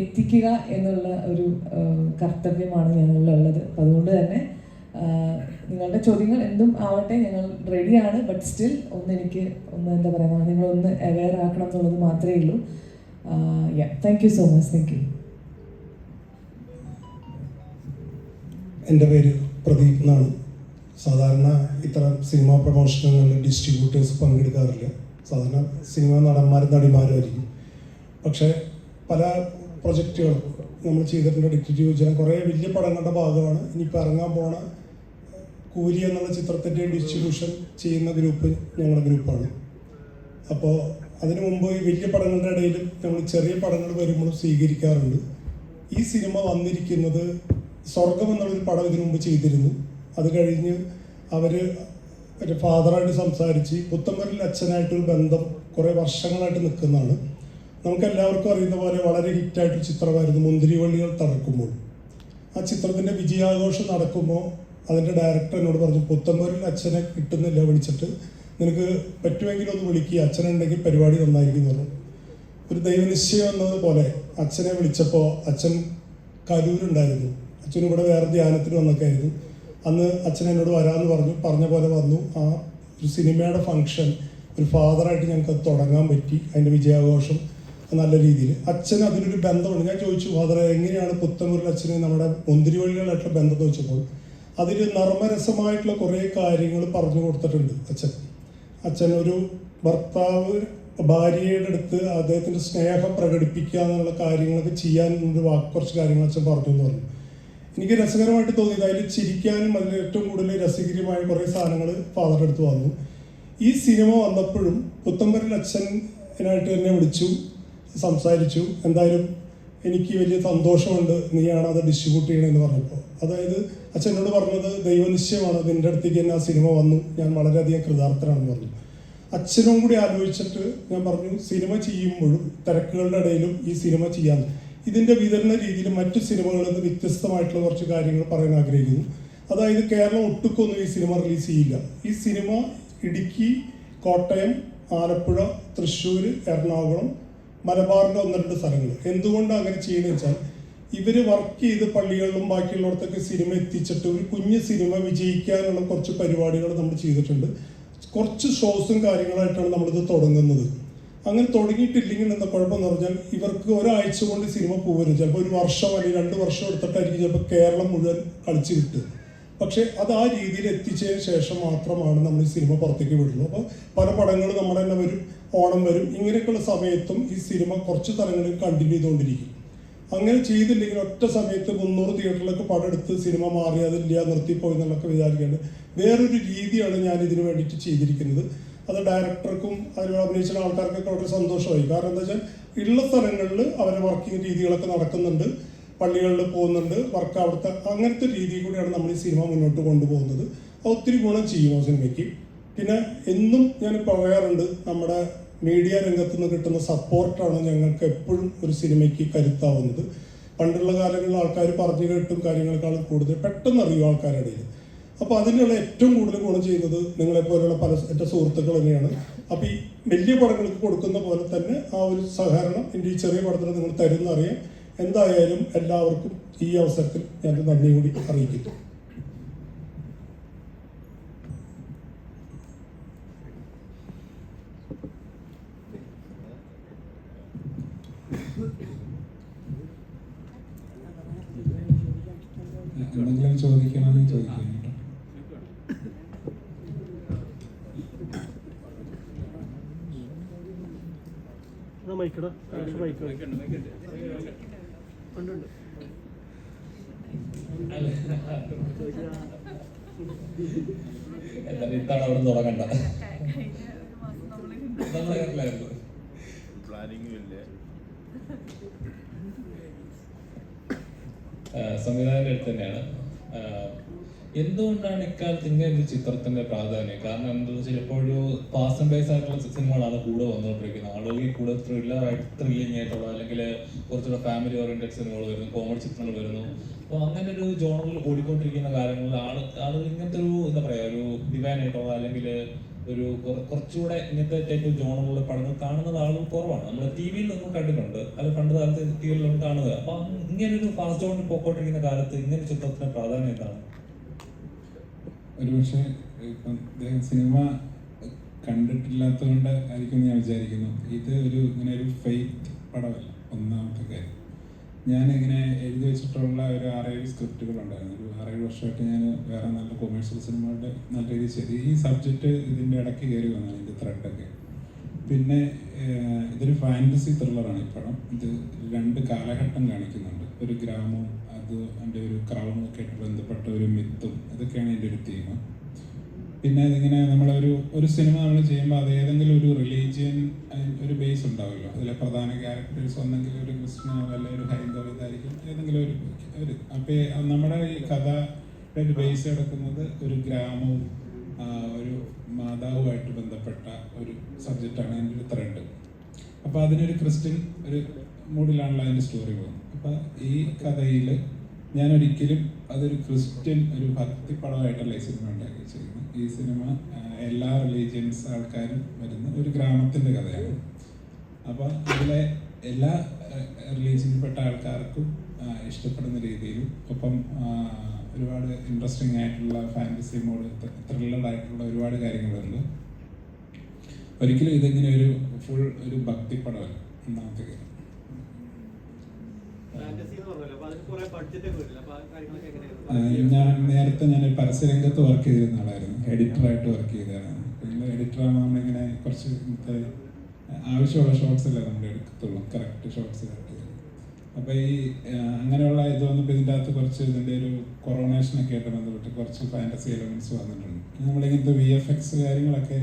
എത്തിക്കുക എന്നുള്ള ഒരു കർത്തവ്യമാണ് ഞങ്ങളിലുള്ളത്. അപ്പം അതുകൊണ്ട് തന്നെ നിങ്ങളുടെ ചോദ്യങ്ങൾ എന്തും ആവട്ടെ, ഞങ്ങൾ റെഡിയാണ്. ബട്ട് സ്റ്റിൽ എനിക്ക് എന്താ പറയുക, നിങ്ങളൊന്ന് അവെയർ ആക്കണം എന്നുള്ളത് മാത്രമേ ഉള്ളൂ. Thank you so much. Thank you. എൻ്റെ പേര് പ്രദീപ് എന്നാണ്. സാധാരണ ഇത്തരം സിനിമാ പ്രൊമോഷനുകളിൽ ഡിസ്ട്രിബ്യൂട്ടേഴ്സ് പങ്കെടുക്കാറില്ല. സാധാരണ സിനിമാ നടന്മാരും നടിമാരുമായിരിക്കും. പക്ഷേ പല പ്രൊജക്റ്റുകളും നമ്മൾ ചെയ്തിട്ടുണ്ട്. ഡിറ്റക്റ്റീവ് വിജയൻ കുറേ വലിയ പടങ്ങളുടെ ഭാഗമാണ്. ഇനിയിപ്പോൾ ഇറങ്ങാൻ പോണ കൂലി എന്നുള്ള ചിത്രത്തിൻ്റെ ഡിസ്ട്രിബ്യൂഷൻ ചെയ്യുന്ന ഗ്രൂപ്പ് ഞങ്ങളുടെ ഗ്രൂപ്പാണ്. അപ്പോൾ അതിനു മുമ്പ് ഈ വലിയ പടങ്ങളുടെ ഇടയിലും നമ്മൾ ചെറിയ പടങ്ങൾ വരുമ്പോഴും സ്വീകരിക്കാറുണ്ട്. ഈ സിനിമ വന്നിരിക്കുന്നത് സ്വർഗം എന്നുള്ളൊരു പടം ഇതിനു മുമ്പ് ചെയ്തിരുന്നു. അത് കഴിഞ്ഞ് അവർ ഒരു ഫാദറായിട്ട് സംസാരിച്ച് പുത്തമ്പരിൽ അച്ഛനായിട്ടൊരു ബന്ധം കുറേ വർഷങ്ങളായിട്ട് നിൽക്കുന്നതാണ്. നമുക്കെല്ലാവർക്കും അറിയുന്ന പോലെ വളരെ ഹിറ്റായിട്ടൊരു ചിത്രമായിരുന്നു മുന്തിരിവള്ളികൾ തളർക്കുമ്പോൾ. ആ ചിത്രത്തിൻ്റെ വിജയാഘോഷം നടക്കുമ്പോൾ അതിൻ്റെ ഡയറക്ടർ എന്നോട് പറഞ്ഞു, പുത്തമ്പരിൽ അച്ഛനെ കിട്ടുന്നില്ല, വിളിച്ചിട്ട് നിനക്ക് പറ്റുമെങ്കിലും ഒന്ന് വിളിക്കുക, അച്ഛനുണ്ടെങ്കിൽ പരിപാടി നന്നായിരിക്കും എന്ന് പറഞ്ഞു. ഒരു ദൈവനിശ്ചയം എന്നതുപോലെ അച്ഛനെ വിളിച്ചപ്പോൾ അച്ഛൻ കലൂരുണ്ടായിരുന്നു. അച്ഛൻ ഇവിടെ വേറെ ധ്യാനത്തിന് വന്നൊക്കെയായിരുന്നു. അന്ന് അച്ഛൻ എന്നോട് വരാമെന്ന് പറഞ്ഞ പോലെ വന്നു. ആ ഒരു സിനിമയുടെ ഫംഗ്ഷൻ ഒരു ഫാദറായിട്ട് ഞങ്ങൾക്ക് തുടങ്ങാൻ പറ്റി. അതിൻ്റെ വിജയാഘോഷം നല്ല രീതിയിൽ അച്ഛന് അതിനൊരു ബന്ധമുണ്ട്. ഞാൻ ചോദിച്ചു, ഫാദറെ എങ്ങനെയാണ് പുത്തമ്പൂരിൽ അച്ഛന് നമ്മുടെ മുന്തിരിവള്ളികളായിട്ടുള്ള ബന്ധം എന്ന് വെച്ചപ്പോൾ അതിൽ നർമ്മരസമായിട്ടുള്ള കുറേ കാര്യങ്ങൾ പറഞ്ഞു കൊടുത്തിട്ടുണ്ട് അച്ഛൻ ഒരു ഭർത്താവ് ഭാര്യയുടെ അടുത്ത് അദ്ദേഹത്തിൻ്റെ സ്നേഹം പ്രകടിപ്പിക്കുക എന്നുള്ള കാര്യങ്ങളൊക്കെ ചെയ്യാൻ കുറച്ച് കാര്യങ്ങൾ അച്ഛൻ പറഞ്ഞു എന്ന് പറഞ്ഞു. എനിക്ക് രസകരമായിട്ട് തോന്നിയത് അതിൽ ചിരിക്കാനും അതിൽ ഏറ്റവും കൂടുതൽ രസകരമായ കുറേ സാധനങ്ങൾ ഫാദറുടെ അടുത്ത് വന്നു. ഈ സിനിമ വന്നപ്പോഴും പുത്തമ്പരിൽ അച്ഛനായിട്ട് എന്നെ വിളിച്ചു, സംസാരിച്ചു. എന്തായാലും എനിക്ക് വലിയ സന്തോഷമുണ്ട്, നീയാണ് അത് ഡിസ്ട്രിബ്യൂട്ട് ചെയ്യണമെന്ന് പറഞ്ഞപ്പോൾ. അതായത് അച്ഛനോട് പറഞ്ഞത് ദൈവനിശ്ചയമാണ്, നിൻ്റെ അടുത്തേക്ക് തന്നെ ആ സിനിമ വന്നു, ഞാൻ വളരെയധികം കൃതാർത്ഥനാണെന്ന് പറഞ്ഞു. അച്ഛനും കൂടി ആലോചിച്ചിട്ട് ഞാൻ പറഞ്ഞു, സിനിമ ചെയ്യുമ്പോഴും തിരക്കുകളുടെ ഇടയിലും ഈ സിനിമ ചെയ്യാൻ ഇതിൻ്റെ വിതരണ രീതിയിൽ മറ്റു സിനിമകളിൽ നിന്ന് വ്യത്യസ്തമായിട്ടുള്ള കുറച്ച് കാര്യങ്ങൾ പറയാൻ ആഗ്രഹിക്കുന്നു. അതായത് കേരളം ഒട്ടുക്കൊന്നും ഈ സിനിമ റിലീസ് ചെയ്യില്ല. ഈ സിനിമ ഇടുക്കി, കോട്ടയം, ആലപ്പുഴ, തൃശ്ശൂർ, എറണാകുളം, മലബാറിൻ്റെ 1-2 സ്ഥലങ്ങൾ. എന്തുകൊണ്ടാണ് അങ്ങനെ ചെയ്യുന്നത് വെച്ചാൽ ഇവർ വർക്ക് ചെയ്ത് പള്ളികളിലും ബാക്കിയുള്ളിടത്തൊക്കെ സിനിമ എത്തിച്ചിട്ട് ഒരു കുഞ്ഞു സിനിമ വിജയിക്കാനുള്ള കുറച്ച് പരിപാടികൾ നമ്മൾ ചെയ്തിട്ടുണ്ട്. കുറച്ച് ഷോസും കാര്യങ്ങളായിട്ടാണ് നമ്മളിത് തുടങ്ങുന്നത്. അങ്ങനെ തുടങ്ങിയിട്ടില്ലെങ്കിൽ എന്താ കുഴപ്പമെന്ന് പറഞ്ഞാൽ ഇവർക്ക് ഒരാഴ്ച കൊണ്ട് സിനിമ പോകരുത്. ചിലപ്പോൾ 1 വർഷം അല്ലെങ്കിൽ 2 വർഷം എടുത്തിട്ടായിരിക്കും ചിലപ്പോൾ കേരളം മുഴുവൻ കളിച്ച് കിട്ടുക. പക്ഷേ അത് ആ രീതിയിൽ എത്തിച്ചതിന് ശേഷം മാത്രമാണ് നമ്മൾ ഈ സിനിമ പുറത്തേക്ക് വിടുന്നത്. അപ്പോൾ പല പടങ്ങളും നമ്മുടെ തന്നെ വരും, ഓണം വരും, ഇങ്ങനെയൊക്കെയുള്ള സമയത്തും ഈ സിനിമ കുറച്ച് തലങ്ങളിൽ കണ്ടിന്യൂ ചെയ്തുകൊണ്ടിരിക്കും. അങ്ങനെ ചെയ്തില്ലെങ്കിൽ ഒറ്റ സമയത്ത് 300 തിയേറ്ററിലൊക്കെ പടം എടുത്ത് സിനിമ മാറി അതില്ല നിർത്തിപ്പോയി എന്നുള്ളതൊക്കെ വിചാരിക്കേണ്ട വേറൊരു രീതിയാണ് ഞാൻ ഇതിനു വേണ്ടിയിട്ട് ചെയ്തിരിക്കുന്നത്. അത് ഡയറക്ടർക്കും അതിൽ അഭിനയിച്ച ആൾക്കാർക്കൊക്കെ വളരെ സന്തോഷമായി. കാരണം എന്താ വെച്ചാൽ ഉള്ള സ്ഥലങ്ങളിൽ അവരെ വർക്കിംഗ് രീതികളൊക്കെ നടക്കുന്നുണ്ട്, പള്ളികളിൽ പോകുന്നുണ്ട്, വർക്ക് അവിടുത്തെ അങ്ങനത്തെ രീതിയിൽ കൂടിയാണ് നമ്മൾ ഈ സിനിമ മുന്നോട്ട് കൊണ്ടുപോകുന്നത്. അത് ഒത്തിരി ഗുണം ചെയ്യും ആ സിനിമയ്ക്ക്. പിന്നെ എന്നും ഞാൻ പറയാറുണ്ട്, നമ്മുടെ മീഡിയ രംഗത്ത് നിന്ന് കിട്ടുന്ന സപ്പോർട്ടാണ് ഞങ്ങൾക്ക് എപ്പോഴും ഒരു സിനിമയ്ക്ക് കരുത്താവുന്നത്. പണ്ടുള്ള കാലങ്ങളിൽ ആൾക്കാർ പറഞ്ഞു കേട്ടും കാര്യങ്ങളെക്കാളും കൂടുതൽ പെട്ടെന്ന് അറിയും ആൾക്കാരുടെ ഇടയിൽ. അപ്പോൾ അതിനുള്ള ഏറ്റവും കൂടുതൽ ഗുണം ചെയ്യുന്നത് നിങ്ങളെപ്പോലുള്ള എൻ്റെ സുഹൃത്തുക്കൾ തന്നെയാണ്. അപ്പോൾ ഈ വലിയ പടങ്ങൾക്ക് കൊടുക്കുന്ന പോലെ തന്നെ ആ ഒരു സഹകരണം എൻ്റെ ഈ ചെറിയ പടത്തിന് നിങ്ങൾ തരുമെന്നറിയാം. എന്തായാലും എല്ലാവർക്കും ഈ അവസരത്തിൽ ഞാൻ നന്ദി കൂടി അറിയിക്കുന്നു. എന്തെങ്കിലും ചോദിക്കണമെങ്കിൽ ചോദിക്കാം കേട്ടോ. എന്തായാലും ഇത്തവണ അവിടെ തുടങ്ങണ്ട. സംവിധായകന്റെ അടുത്ത് തന്നെയാണ്. എന്തുകൊണ്ടാണ് ഇക്കാലത്ത് ഇങ്ങനെ ഒരു ചിത്രത്തിന്റെ പ്രാധാന്യം? കാരണം എന്താണെന്ന് വെച്ചാൽ ഇപ്പോൾ ഒരു പാസൺ ബേസ് ആയിട്ടുള്ള സിനിമകളാണ് കൂടെ വന്നുകൊണ്ടിരിക്കുന്നത്. ആളുകൾ കൂടെ ത്രില്ലിംഗ് ആയിട്ടുള്ള അല്ലെങ്കിൽ കുറച്ചുകൂടെ ഫാമിലി ഓറിയന്റഡ് സിനിമകൾ വരുന്നു, കോമഡി ചിത്രങ്ങൾ വരുന്നു. അപ്പോൾ അങ്ങനെ ഒരു ജോണറിൽ ഓടിക്കൊണ്ടിരിക്കുന്ന കാലങ്ങളിൽ ആളുകൾ ഇങ്ങനത്തെ ഒരു എന്താ പറയുക, ഒരു ഡിവൈൻ ആയിട്ടുള്ള അല്ലെങ്കിൽ ഒരു കുറച്ചുകൂടെ ഇങ്ങനത്തെ ടൈപ്പ് ജോണറുള്ള പടങ്ങൾ കാണുന്നത് ആളുകൾ കുറവാണ്. നമ്മൾ ടി വിയിൽ ഒന്നും കണ്ടിട്ടുണ്ട്, അത് പണ്ട് കാലത്ത് ടി വിയിലൊന്നും കാണുക. അപ്പം ഇങ്ങനൊരു ഫാസ്റ്റ് ജോണിൽ പോയിക്കൊണ്ടിരിക്കുന്ന കാലത്ത് ഇങ്ങനെ ചിത്രത്തിന് പ്രാധാന്യം എന്താണ്? ഒരുപക്ഷെ ഇപ്പം സിനിമ കണ്ടിട്ടില്ലാത്തതുകൊണ്ട് ആയിരിക്കും ഞാൻ വിചാരിക്കുന്നു. ഇത് ഇങ്ങനെ ഒരു ഫെയ്ത്ത് പടമല്ല. ഒന്നാമത്തെ കാര്യം, ഞാനിങ്ങനെ എഴുതി വെച്ചിട്ടുള്ള ഒരു 6-7 സ്ക്രിപ്റ്റുകളുണ്ടായിരുന്നു. ഒരു 6-7 വർഷമായിട്ട് ഞാൻ വേറെ നല്ല കൊമേഴ്ഷ്യൽ സിനിമകളുടെ നല്ല രീതിയിൽ ചെയ്ത് ഈ സബ്ജക്റ്റ് ഇതിൻ്റെ ഇടയ്ക്ക് കയറി വന്നതാണ്, ഇതിൻ്റെ ത്രെഡൊക്കെ. പിന്നെ ഇതൊരു ഫാൻറ്റസി ത്രില്ലറാണ് ഈ പടം. ഇത് 2 കാലഘട്ടം കാണിക്കുന്നുണ്ട്. ഒരു ഗ്രാമവും അത് അതിൻ്റെ ഒരു ക്രൗണൊക്കെ ആയിട്ട് ബന്ധപ്പെട്ട ഒരു മിത്തും ഇതൊക്കെയാണ് എൻ്റെ ഒരു തീം. പിന്നെ അതിങ്ങനെ ഒരു സിനിമ നമ്മൾ ചെയ്യുമ്പോൾ അത് ഏതെങ്കിലും ഒരു റിലീജിയൻ ഒരു ബേസ് ഉണ്ടാവുമല്ലോ. അതിലെ പ്രധാന ക്യാരക്ടേഴ്സ് ഒന്നെങ്കിൽ ഒരു ക്രിസ്ത്യനോ അല്ലെങ്കിൽ ഒരു ഹൈന്ദവ ഇതായിരിക്കും, ഏതെങ്കിലും ഒരു അപ്പോൾ നമ്മുടെ ഈ കഥയുടെ ഒരു ബേസ് എടുക്കുന്നത് ഒരു ഗ്രാമവും ഒരു മാതാവുമായിട്ട് ബന്ധപ്പെട്ട ഒരു സബ്ജക്റ്റാണ് അതിൻ്റെ ഒരു ത്രെഡ്. അപ്പോൾ അതിനൊരു ക്രിസ്ത്യൻ ഒരു മൂഡിലാണല്ലോ അതിൻ്റെ സ്റ്റോറി പോകുന്നത്. അപ്പോൾ ഈ കഥയിൽ ഞാൻ ഒരിക്കലും അതൊരു ക്രിസ്ത്യൻ ഒരു ഭക്തി പടമായിട്ടല്ല ഈ സിനിമ ഉണ്ടാക്കി ചെയ്യുന്നത്. ഈ സിനിമ എല്ലാ റിലീജിയൻസ് ആൾക്കാരും വരുന്ന ഒരു ഗ്രാമത്തിൻ്റെ കഥയാണ്. അപ്പോൾ അതിലെ എല്ലാ റിലീജിയനിൽപ്പെട്ട ആൾക്കാർക്കും ഇഷ്ടപ്പെടുന്ന രീതിയിലും ഒപ്പം ഒരുപാട് ഇൻട്രസ്റ്റിംഗ് ആയിട്ടുള്ള ഫാൻറ്റസി മോഡ് ത്രില്ലറായിട്ടുള്ള ഒരുപാട് കാര്യങ്ങളുണ്ട്. ഒരിക്കലും ഇതിങ്ങനെ ഒരു ഫുൾ ഒരു ഭക്തി പടമല്ല. ഒന്നാമത്തെ കാര്യം. ഞാൻ നേരത്തെ പരസ്യരംഗത്ത് വർക്ക് ചെയ്തിരുന്ന ആളായിരുന്നു. എഡിറ്ററായിട്ട് വർക്ക് ചെയ്തതാണ്. പിന്നെ എഡിറ്ററാകുമ്പോൾ നമ്മളിങ്ങനെ കുറച്ച് ആവശ്യമുള്ള ഷോട്ട്സ് അല്ലേ നമ്മൾ എടുക്കത്തുള്ളൂ, കറക്റ്റ് ഷോട്ട്സ് കട്ട് ചെയ്ത്. അപ്പോൾ ഈ അങ്ങനെയുള്ള ഇത് വന്നപ്പോൾ ഇതിൻ്റെ അകത്ത് കുറച്ച് ഇതിൻ്റെ ഒരു കൊറോണേഷനൊക്കെ ആയിട്ട് ബന്ധപ്പെട്ട് കുറച്ച് ഫാൻറ്റസി എലമെൻറ്റ്സ് വന്നിട്ടുണ്ട്. നമ്മളിങ്ങനത്തെ VFX കാര്യങ്ങളൊക്കെ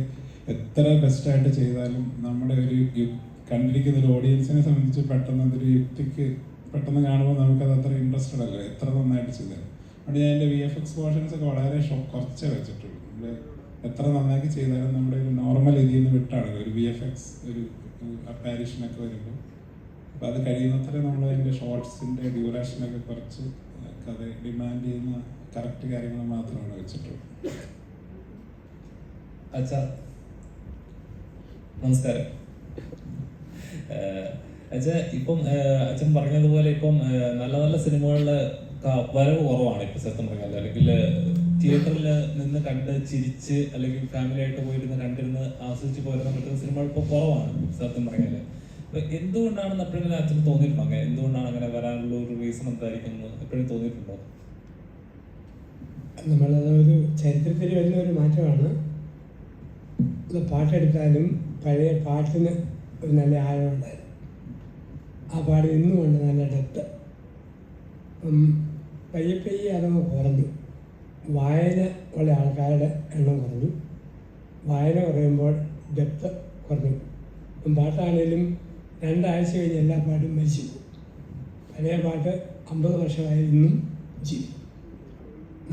എത്ര ബെസ്റ്റായിട്ട് ചെയ്താലും നമ്മുടെ ഒരു കണ്ടിരിക്കുന്ന ഒരു ഓഡിയൻസിനെ സംബന്ധിച്ച് പെട്ടെന്ന് അതൊരു യുക്തിക്ക് പെട്ടെന്ന് കാണുമ്പോൾ നമുക്കത് അത്ര ഇൻട്രസ്റ്റഡ് അല്ല, എത്ര നന്നായിട്ട് ചെയ്താലും. അതുകൊണ്ട് ഞാൻ എൻ്റെ VFX പോർഷൻസ് ഒക്കെ വളരെ കുറച്ചേ വെച്ചിട്ടുള്ളൂ. നമ്മൾ എത്ര നന്നാക്കി ചെയ്താലും നമ്മുടെ ഒരു നോർമൽ ഇതിൽ നിന്ന് വിട്ടാണല്ലോ ഒരു VFX ഒരു അപ്പാരിഷനൊക്കെ വരുമ്പോൾ. അപ്പോൾ അത് കഴിയുന്നത്ര നമ്മൾ അതിൻ്റെ ഷോർട്സിൻ്റെ ഡ്യൂറേഷനൊക്കെ കുറച്ച് കഥ ഡിമാൻഡ് ചെയ്യുന്ന കറക്റ്റ് കാര്യങ്ങൾ മാത്രമാണ് വെച്ചിട്ടുള്ളൂ. അച്ഛാ നമസ്കാരം. അച്ഛാ ഇപ്പം അച്ഛൻ പറഞ്ഞതുപോലെ ഇപ്പം നല്ല നല്ല സിനിമകളുടെ വരവ് കുറവാണ് ഇപ്പം സത്യം പറഞ്ഞാൽ. അല്ലെങ്കിൽ തിയേറ്ററിൽ നിന്ന് കണ്ട് ചിരിച്ച് അല്ലെങ്കിൽ ഫാമിലി ആയിട്ട് പോയിരുന്ന് കണ്ടിരുന്ന് ആസ്വദിച്ച് പോരുന്ന പറ്റുന്ന സിനിമകൾ ഇപ്പോൾ കുറവാണ് സത്യം പറഞ്ഞാൽ. എന്തുകൊണ്ടാണെന്ന് എപ്പോഴെങ്കിലും അച്ഛന് തോന്നിയിട്ടുണ്ടോ? അങ്ങനെ എന്തുകൊണ്ടാണ് അങ്ങനെ വരാനുള്ള ഒരു റീസൺ എന്തായിരിക്കും എപ്പോഴും തോന്നിയിട്ടുണ്ടോ? നമ്മളതൊരു ചരിത്രത്തിൽ വരുന്ന ഒരു മാറ്റമാണ്. പാട്ടെടുത്താലും പഴയ പാട്ടിന് ഒരു നല്ല ആഴമുണ്ടായിരുന്നു. ആ പാട്ട് ഇന്നുമുണ്ട് നല്ല ഡെപ്ത്. പയ്യെ അതങ്ങ് കുറഞ്ഞു. വായന ഉള്ള ആൾക്കാരുടെ എണ്ണം കുറഞ്ഞു. വായന കുറയുമ്പോൾ ഡെപ്ത് കുറഞ്ഞു. പാട്ടാണേലും 2 ആഴ്ച കഴിഞ്ഞ് എല്ലാ പാട്ടും മരിച്ചു പോകും. പഴയ പാട്ട് 50 വർഷമായി ഇന്നും ജീവിക്കും.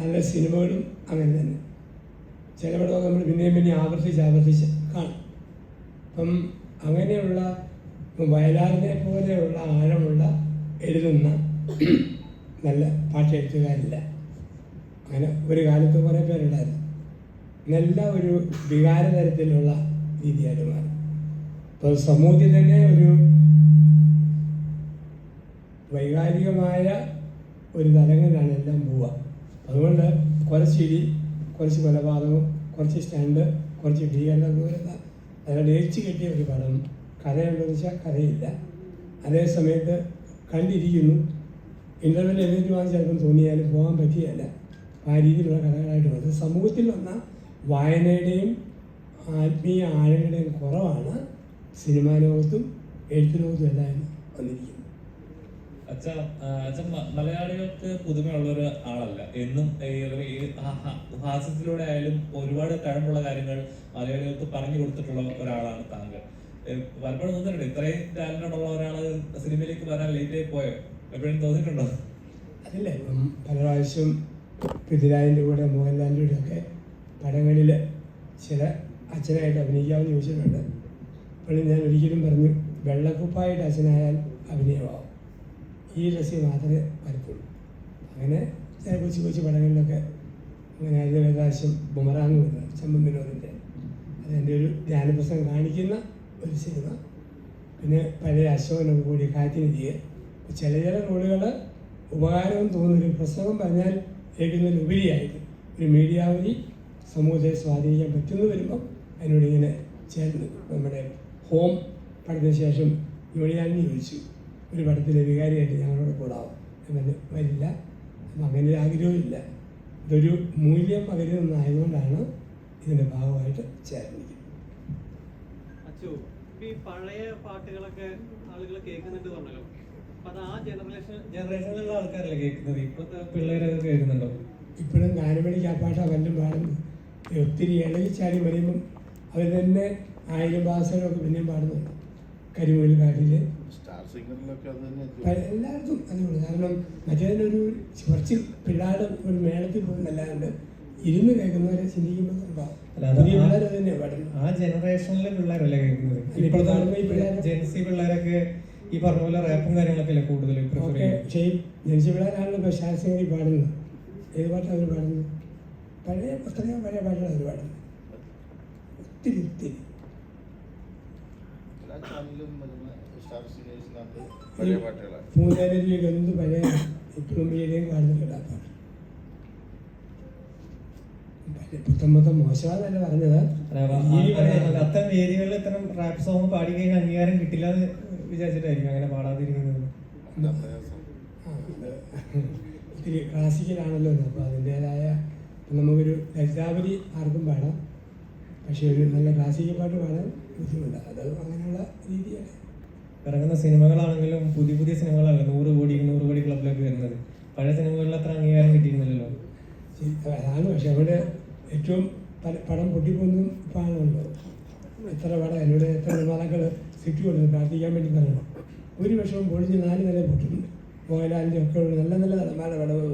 നല്ല സിനിമകളും അങ്ങനെ തന്നെ. ചില പടമൊക്കെ നമ്മൾ പിന്നെയും ആവർത്തിച്ച് കാണും. അപ്പം അങ്ങനെയുള്ള വയലാറിനെ പോലെയുള്ള ആഴമുള്ള എഴുതുന്ന നല്ല പാട്ടെഴുത്തുകാരില്ല. അങ്ങനെ ഒരു കാലത്ത് കുറേ പേരുണ്ടായിരുന്നു. നല്ല ഒരു വികാരതരത്തിലുള്ള രീതിയായിട്ട് മാറി. ഇപ്പോൾ സമൂഹത്തിൽ തന്നെ ഒരു വൈകാരികമായ ഒരു തലങ്ങളിലാണ് എല്ലാം പോവുക. അതുകൊണ്ട് കുറച്ച് ചിരി, കുറച്ച് കൊലപാതകം, കുറച്ച് സ്റ്റാൻഡ്, കുറച്ച് ഭീകരത, അതായത് ഏച്ചു കെട്ടിയ ഒരു പടം. കഥയുണ്ടെന്ന് വെച്ചാൽ കഥയില്ല. അതേ സമയത്ത് കണ്ടിരിക്കുന്നു, ഇൻ്റർവെൽ എഴുന്നേറ്റ് വാങ്ങി ചിലപ്പം തോന്നിയാലും പോകാൻ പറ്റിയല്ല. ആ രീതിയിലുള്ള കഥകളായിട്ട് വന്നത്. സമൂഹത്തിൽ വന്ന വായനയുടെയും ആത്മീയ ആഴങ്ങളുടെയും കുറവാണ് സിനിമാ ലോകത്തും എഴുത്ത് ലോകത്തും എല്ലാം വന്നിരിക്കുന്നത്. അച്ഛൻ മലയാളികൾക്ക് പുതുമയുള്ള ഒരു ആളല്ല. എന്നും ഹാസ്യത്തിലൂടെ ആയാലും ഒരുപാട് കഴിവുള്ള കാര്യങ്ങൾ മലയാളികൾക്ക് പറഞ്ഞു കൊടുത്തിട്ടുള്ള ഒരാളാണ് താങ്കൾ. പലപ്പോഴും തോന്നിയിട്ടുണ്ട് ഇത്രയും ടാലന്റഡ് ഉള്ള ഒരാള് സിനിമയിലേക്ക് വരാൻ ലേറ്റ് ആയി പോയോ? എപ്പോഴും തോന്നിയിട്ടുണ്ടോ? അതില്ല, പല പ്രാവശ്യം പൃഥ്വിരാജിൻ്റെ കൂടെ മോഹൻലാലിൻ്റെ കൂടെ ഒക്കെ പടങ്ങളിൽ ചില അച്ഛനായിട്ട് അഭിനയിക്കാമെന്ന് ചോദിച്ചിട്ടുണ്ട്. അപ്പോൾ ഞാൻ ഒരിക്കലും പറഞ്ഞു വെള്ളക്കുപ്പായിട്ട് അച്ഛനായാൽ അഭിനയമാവും, ഈ രസ്യം മാത്രമേ വരത്തുള്ളൂ. അങ്ങനെ ചില കൊച്ചു കൊച്ചു പടങ്ങളിലൊക്കെ അങ്ങനെ അതിന് ഒരു പ്രാവശ്യം ബുമറാങ് വന്നു ചമ്പൻ വിനോദിൻ്റെ. അതെൻ്റെ ഒരു ധ്യാനപ്രസംഗം കാണിക്കുന്ന ഒരു സിനിമ. പിന്നെ പഴയ അശോകനൊക്കെ കൂടി കാറ്റിനിരിക്കുക. ചില റോളുകൾ ഉപകാരവും തോന്നുന്നൊരു പ്രസംഗം പറഞ്ഞാൽ കേൾക്കുന്നതിനുപരിയായിട്ട് ഒരു മീഡിയ വഴി സമൂഹത്തെ സ്വാധീനിക്കാൻ പറ്റുന്നു വരുമ്പം അതിനോട് ഇങ്ങനെ ചേർന്ന് നമ്മുടെ ഹോം പടത്തിന് ശേഷം ജോലിയാണെന്ന് ചോദിച്ചു, ഒരു പടത്തിലെ വികാരിയായിട്ട് ഞങ്ങളോട് കൂടാവും എന്നല്ല, വരില്ല. അപ്പം അങ്ങനെ ഒരു ആഗ്രഹമില്ല. ഇതൊരു മൂല്യം പകരുന്നതായതുകൊണ്ടാണ് ഇതിൻ്റെ ഭാഗമായിട്ട് ചേർന്നിരിക്കുന്നത്. അച്ചു, ഈ പഴയ പാട്ടുകളൊക്കെ ആളുകൾ കേൾക്കുന്നുണ്ട് പറഞ്ഞല്ലോ. അപ്പം അത് ആ ജനറേഷനിലുള്ള ആൾക്കാരല്ലേ കേൾക്കുന്നത്? ഇപ്പോഴത്തെ പിള്ളേരൊക്കെ കേൾക്കുന്നുണ്ടോ? ഇപ്പോഴും ഗാനമേളിക്ക് ആ പാട്ട് അവരും പാടുന്നു. ഒത്തിരി ഇളകി ചാടി വരുമ്പം അവർ തന്നെ 1000 ഭാഷകളൊക്കെ പിന്നെയും പാടുന്നുണ്ട്. കരിമുകിൽ കാട്ടില് എല്ലായിടത്തും അതുകൊണ്ട്. കാരണം മറ്റേതിനൊരു കുറച്ച് പിള്ളേരുടെ ഒരു മേളത്തിൽ പോകുന്നല്ലാണ്ട് ഇരുന്ന് കേൾക്കുന്നവരെ ചിന്തിക്കുമ്പോൾ പിള്ളേർ തന്നെയാണ് പാടുന്നത്. ആ ജനറേഷനിലെ പിള്ളേരല്ലേ കേൾക്കുന്നത്? ഇപ്പോഴത്തെ ജെൻസി പിള്ളേരൊക്കെ ഈ പറഞ്ഞ പോലെ റാപ്പും കാര്യങ്ങളൊക്കെ അല്ലേ കൂടുതൽ പ്രിഫർ ചെയ്യുന്നത്? പക്ഷേ ജനിച്ച പിള്ളേരാണല്ലോ ഇപ്പോൾ ശാസ്ത്രീയ പാടുന്നത്. ഏത് പാട്ടാണ് അവർ പാടുന്നത്? പഴയ പുസ്തകം പഴയ പാട്ടുകൾ അവർ പാടുന്നത്. ഒത്തിരി ഒത്തിരി പൂന്തേനരിലേക്ക് എന്ത് പഴയ ഇപ്പോഴും വീടിയും പാടുന്നില്ല ആ പാട്ട്. പുത്തമ്പത്തം മോശമാണെന്നല്ല പറഞ്ഞത്. അത്തരം വേദികളിൽ ഇത്തരം റാപ്പ് സോങ് പാടി കഴിഞ്ഞാൽ അംഗീകാരം കിട്ടില്ല എന്ന് വിചാരിച്ചിട്ടായിരിക്കും അങ്ങനെ പാടാതിരിക്കുന്നത്. ഒത്തിരി ക്ലാസിക്കലാണല്ലോ. അപ്പോൾ അതിൻ്റേതായ നമുക്കൊരു ലളിതാവലി ആർക്കും പാടാം, പക്ഷേ ഒരു നല്ല ക്ലാസിക്കൽ പാട്ട് പാടാൻ ബുദ്ധിമുട്ടാണ്. അത് അങ്ങനെയുള്ള രീതിയാണ്. ഇറങ്ങുന്ന സിനിമകളാണെങ്കിലും പുതിയ പുതിയ സിനിമകളല്ല 100 കോടി 200 കോടി ക്ലബിലേക്ക് വരുന്നത്. പഴയ സിനിമകളിൽ അത്ര അംഗീകാരം കിട്ടിയിരുന്നില്ലല്ലോ. അതാണ്. പക്ഷെ അവിടെ ഏറ്റവും പടം പൊട്ടിപ്പോന്നും ഇപ്പോൾ ആണുണ്ടോ? എത്ര പടം എന്നോട് എത്ര നിർമ്മാതാക്കൾ സ്ക്രിപ്റ്റ് കൊടുത്തു പ്രാർത്ഥിക്കാൻ വേണ്ടി പറയണം. ഒരു വർഷവും പൊളിഞ്ഞ് 4 നില പൊട്ടിട്ടുണ്ട്. മോഹൻലാലിൻ്റെ ഒക്കെ നല്ല നല്ല നടന്മാരുടെ പടവുകൾ.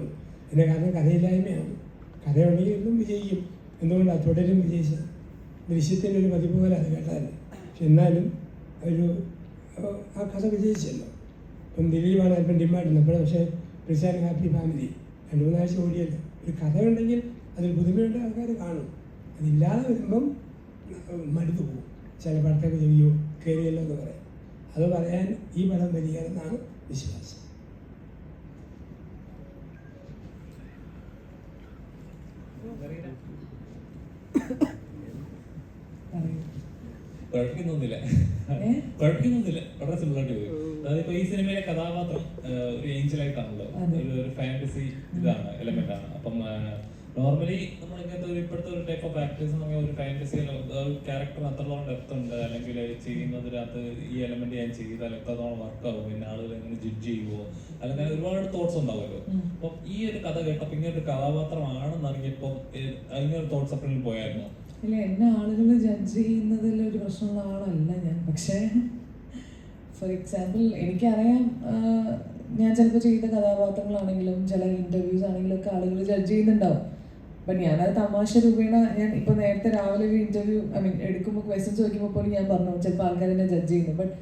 എൻ്റെ കാരണം കഥയില്ലായ്മയാണ്. കഥയുണ്ടെങ്കിൽ എന്നും വിജയിക്കും. എന്തുകൊണ്ടാണ് തുടരും വിജയിച്ചത്? ദൃശ്യത്തിൻ്റെ ഒരു പതിപ്പ് പോലെ അത് കേട്ടാൽ. പക്ഷെ എന്നാലും ഒരു ആ കഥ വിജയിച്ചല്ലോ. ഇപ്പം ദിലീപാണ് അല്പം ഡിമാൻഡ്. പക്ഷേ പ്രിൻസ് ഹാപ്പി ഫാമിലി 2-3 ആഴ്ച ഓടിയല്ലോ. ഒരു കഥയുണ്ടെങ്കിൽ അതിൽ പുതുമയുടെ ആൾക്കാർ കാണും. അതില്ലാതെ വരുമ്പം മടുത്തു പോകും. ചില പടത്തൊക്കെ ചെയ്യോ കയറിയല്ലോ എന്ന് പറയാം. അത് പറയാൻ ഈ പടം വരികയെന്നാണ് വിശ്വാസം. കുഴപ്പിക്കൊന്നുമില്ല, വളരെ സിമ്പിളായിട്ട് പോയി. അതായത് ഇപ്പൊ ഈ സിനിമയിലെ കഥാപാത്രം ഒരു ഏഞ്ചലായിട്ടാണല്ലോ, ഒരു ഫാന്റസി ഇതാണ്, എലമെന്റ് ആണ്. അപ്പം നോർമലി നമ്മൾ ഇങ്ങനത്തെ ഒരു ഇപ്പോഴത്തെ ഒരു ടൈപ്പ് ഓഫ് ആക്ടേഴ്സ് ഒരു ഫാന്റസി ക്യാരക്ടർ അത്രത്തോളം ഡെപ്ത് ഉണ്ട്, അല്ലെങ്കിൽ ചെയ്യുന്നതിനകത്ത് ഈ എലമെന്റ് ഞാൻ ചെയ്താൽ എത്രത്തോളം വർക്കാവും, പിന്നെ ആളുകൾ എങ്ങനെ ജഡ്ജ് ചെയ്യുമോ, അല്ലെങ്കിൽ ഒരുപാട് തോട്ട്സ് ഉണ്ടാവുമല്ലോ. അപ്പം ഈ ഒരു കഥ കേട്ടപ്പോൾ ഇങ്ങനെ ഒരു കഥാപാത്രമാണെന്ന് അറിഞ്ഞപ്പോൾ അങ്ങനെ ഒരു തോട്ട്സ് അപ്പോഴും പോയായിരുന്നു? ഇല്ല, എന്നെ ആളുകൾ ജഡ്ജ് ചെയ്യുന്നതിൽ ഒരു പ്രശ്നമുള്ള ആളല്ല ഞാൻ. പക്ഷേ ഫോർ എക്സാമ്പിൾ എനിക്കറിയാം, ഞാൻ ചിലപ്പോൾ ചെയ്ത കഥാപാത്രങ്ങളാണെങ്കിലും ചില ഇൻ്റർവ്യൂസ് ആണെങ്കിലും ഒക്കെ ആളുകൾ ജഡ്ജ് ചെയ്യുന്നുണ്ടാവും. ബട്ട് ഞാനത് തമാശ രൂപേണ ഞാൻ ഇപ്പോൾ നേരത്തെ രാവിലെ ഒരു ഇൻ്റർവ്യൂ എടുക്കുമ്പോൾ ക്വസ്റ്റ്യൻസ് ചോദിക്കുമ്പോൾ പോലും ഞാൻ പറഞ്ഞു ചിലപ്പോൾ ആൾക്കാർ എന്നെ ജഡ്ജ് ചെയ്യുന്നു. ബട്ട്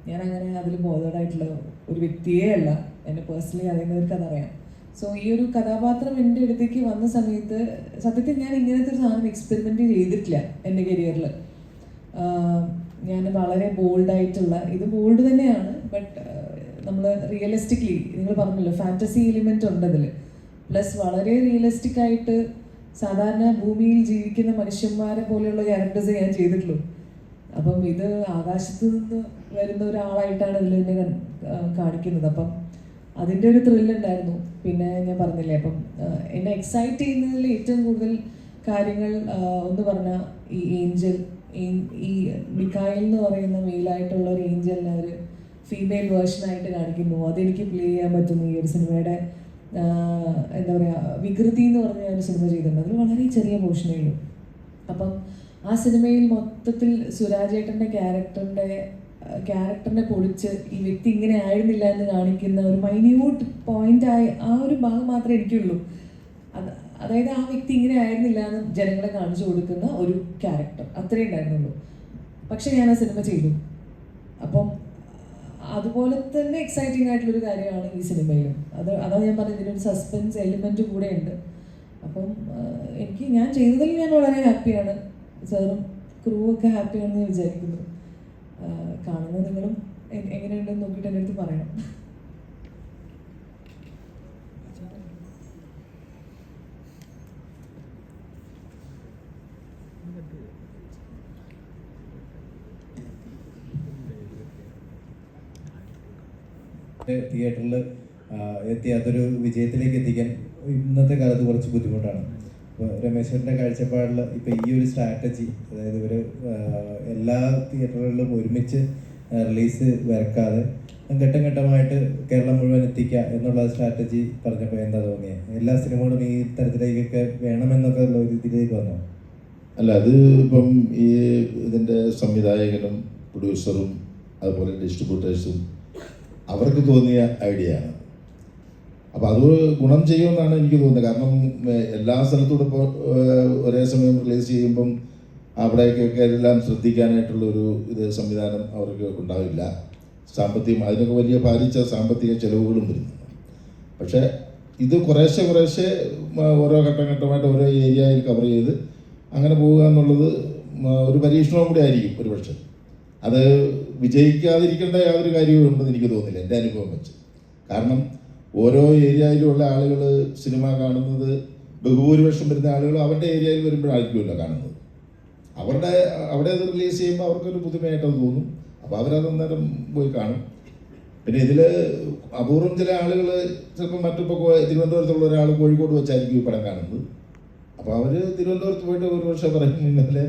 ഞാൻ അങ്ങനെ അതിൽ ബോധേഡായിട്ടുള്ള ഒരു വ്യക്തിയേ അല്ല. എന്നെ പേഴ്സണലി അറിയുന്നവർക്ക് അതറിയാം. സോ ഈ ഒരു കഥാപാത്രം എൻ്റെ അടുത്തേക്ക് വന്ന സമയത്ത് സത്യത്തിൽ ഞാൻ ഇങ്ങനത്തെ ഒരു സാധനം എക്സ്പെരിമെൻ്റ് ചെയ്തിട്ടില്ല എൻ്റെ കരിയറിൽ. ഞാൻ വളരെ ബോൾഡായിട്ടുള്ള, ഇത് ബോൾഡ് തന്നെയാണ്, ബട്ട് നമ്മൾ റിയലിസ്റ്റിക്കലി നിങ്ങൾ പറഞ്ഞല്ലോ ഫാൻറ്റസി എലിമെൻ്റ് ഉണ്ട് അതിൽ. പ്ലസ് വളരെ റിയലിസ്റ്റിക് ആയിട്ട് സാധാരണ ഭൂമിയിൽ ജീവിക്കുന്ന മനുഷ്യന്മാരെ പോലെയുള്ള ക്യാരക്ടേഴ്സ് ഞാൻ ചെയ്തിട്ടുള്ളൂ. അപ്പം ഇത് ആകാശത്ത് നിന്ന് വരുന്ന ഒരാളായിട്ടാണ് ഇതിൽ എന്നെ കാണിക്കുന്നത്. അപ്പം അതിൻ്റെ ഒരു ത്രില്ലുണ്ടായിരുന്നു. പിന്നെ ഞാൻ പറഞ്ഞില്ലേ, അപ്പം എന്നെ എക്സൈറ്റ് ചെയ്യുന്നതിൽ ഏറ്റവും കൂടുതൽ കാര്യങ്ങൾ ഒന്ന് പറഞ്ഞാൽ ഈ ഏഞ്ചൽ, ഈ മിക്കായിൽ എന്ന് പറയുന്ന മെയിലായിട്ടുള്ള ഒരു ഏഞ്ചലിനെ ഒരു ഫീമെയിൽ വേർഷനായിട്ട് കാണിക്കുന്നു. അതെനിക്ക് പ്ലേ ചെയ്യാൻ പറ്റുന്നു. ഈ ഒരു സിനിമയുടെ എന്താ പറയുക, വികൃതി എന്ന് പറഞ്ഞ ഒരു സിനിമ ചെയ്തിട്ടുണ്ട്. അതിൽ വളരെ ചെറിയ പോർഷനേ ഉള്ളൂ. അപ്പം ആ സിനിമയിൽ മൊത്തത്തിൽ സുരാജേട്ടൻ്റെ ക്യാരക്ടറിനെ പൊളിച്ച് ഈ വ്യക്തി ഇങ്ങനെ ആയിരുന്നില്ല എന്ന് കാണിക്കുന്ന ഒരു മൈന്യൂട്ട് പോയിന്റായി ആ ഒരു ഭാഗം മാത്രമേ എനിക്കുള്ളൂ. അതായത് ആ വ്യക്തി ഇങ്ങനെ ആയിരുന്നില്ല എന്ന് ജനങ്ങളെ കാണിച്ചു കൊടുക്കുന്ന ഒരു ക്യാരക്ടർ, അത്രേ ഉണ്ടായിരുന്നുള്ളൂ. പക്ഷെ ഞാൻ ആ സിനിമ ചെയ്തു. അപ്പം അതുപോലെ തന്നെ എക്സൈറ്റിംഗ് ആയിട്ടുള്ളൊരു കാര്യമാണ് ഈ സിനിമയിലും. അതാണ് ഞാൻ പറഞ്ഞത്, ഇതിനൊരു സസ്പെൻസ് എലിമെൻറ്റ് കൂടെ ഉണ്ട്. അപ്പം ഞാൻ ചെയ്തതിൽ ഞാൻ വളരെ ഹാപ്പിയാണ്. സാറും ക്രൂ ഒക്കെ ഹാപ്പിയാണെന്ന് ഞാൻ വിചാരിക്കുന്നു. കാണുന്ന നിങ്ങളും എങ്ങനെയുണ്ടെന്ന് നോക്കിയിട്ട് എൻ്റെ അടുത്ത് പറയണം. തിയേറ്ററിൽ എത്തി അതൊരു വിജയത്തിലേക്ക് എത്തിക്കാൻ ഇന്നത്തെ കാലത്ത് കുറച്ച് ബുദ്ധിമുട്ടാണ്. ഇപ്പോൾ രമേശൻ്റെ കാഴ്ചപ്പാടിൽ ഇപ്പോൾ ഈ ഒരു സ്ട്രാറ്റജി, അതായത് ഇവർ എല്ലാ തിയേറ്ററുകളിലും ഒരുമിച്ച് റിലീസ് വരക്കാതെ ഘട്ടം ഘട്ടമായിട്ട് കേരളം മുഴുവൻ എത്തിക്കുക എന്നുള്ള സ്ട്രാറ്റജി പറഞ്ഞപ്പോൾ എന്താ തോന്നിയത്? എല്ലാ സിനിമകളും ഈ തരത്തിലേക്കൊക്കെ വേണമെന്നൊക്കെ ഉള്ള ഒരു ഇതിലേക്ക് വന്നോ? അല്ല, അത് ഇപ്പം ഇതിൻ്റെ സംവിധായകനും പ്രൊഡ്യൂസറും അതുപോലെ ഡിസ്ട്രിബ്യൂട്ടേഴ്സും അവർക്ക് തോന്നിയ ഐഡിയ ആണ്. അപ്പോൾ അത് ഗുണം ചെയ്യുമെന്നാണ് എനിക്ക് തോന്നുന്നത്. കാരണം എല്ലാ സ്ഥലത്തൂടെ ഇപ്പോൾ ഒരേ സമയം റിലീസ് ചെയ്യുമ്പം അവിടേക്കൊക്കെ എല്ലാം ശ്രദ്ധിക്കാനായിട്ടുള്ളൊരു സംവിധാനം അവർക്ക് ഉണ്ടാവില്ല. അതിനൊക്കെ വലിയ ഭാരിച്ച സാമ്പത്തിക ചെലവുകളും വരുന്നുണ്ട്. പക്ഷേ ഇത് കുറേശ്ശെ ഓരോ ഘട്ടമായിട്ട് ഓരോ ഏരിയയിൽ കവർ ചെയ്ത് അങ്ങനെ പോവുക എന്നുള്ളത് ഒരു പരീക്ഷണവും കൂടി ആയിരിക്കും ഒരുപക്ഷെ. അത് വിജയിക്കാതിരിക്കേണ്ട യാതൊരു കാര്യവും ഉണ്ടെന്ന് എനിക്ക് തോന്നുന്നില്ല, എൻ്റെ അനുഭവം വെച്ച്. കാരണം ഓരോ ഏരിയയിലുള്ള ആളുകൾ സിനിമ കാണുന്നത്, ബഹുഭൂരിപക്ഷം വരുന്ന ആളുകൾ അവരുടെ ഏരിയയിൽ വരുമ്പോഴായിരിക്കുമല്ലോ കാണുന്നത്. അവിടെ അത് റിലീസ് ചെയ്യുമ്പോൾ അവർക്കൊരു പുതുമയായിട്ടത് തോന്നും. അപ്പോൾ അവരതന്നേരം പോയി കാണും. പിന്നെ ഇതിൽ അപൂർവം ചില ആളുകൾ ചിലപ്പോൾ മറ്റിപ്പോൾ തിരുവനന്തപുരത്തുള്ള ഒരാൾ കോഴിക്കോട് വെച്ചായിരിക്കും ഈ പടം കാണുന്നത്. അപ്പോൾ അവർ തിരുവനന്തപുരത്ത് പോയിട്ട് ഒരു വർഷം പറയും ഇന്നലെ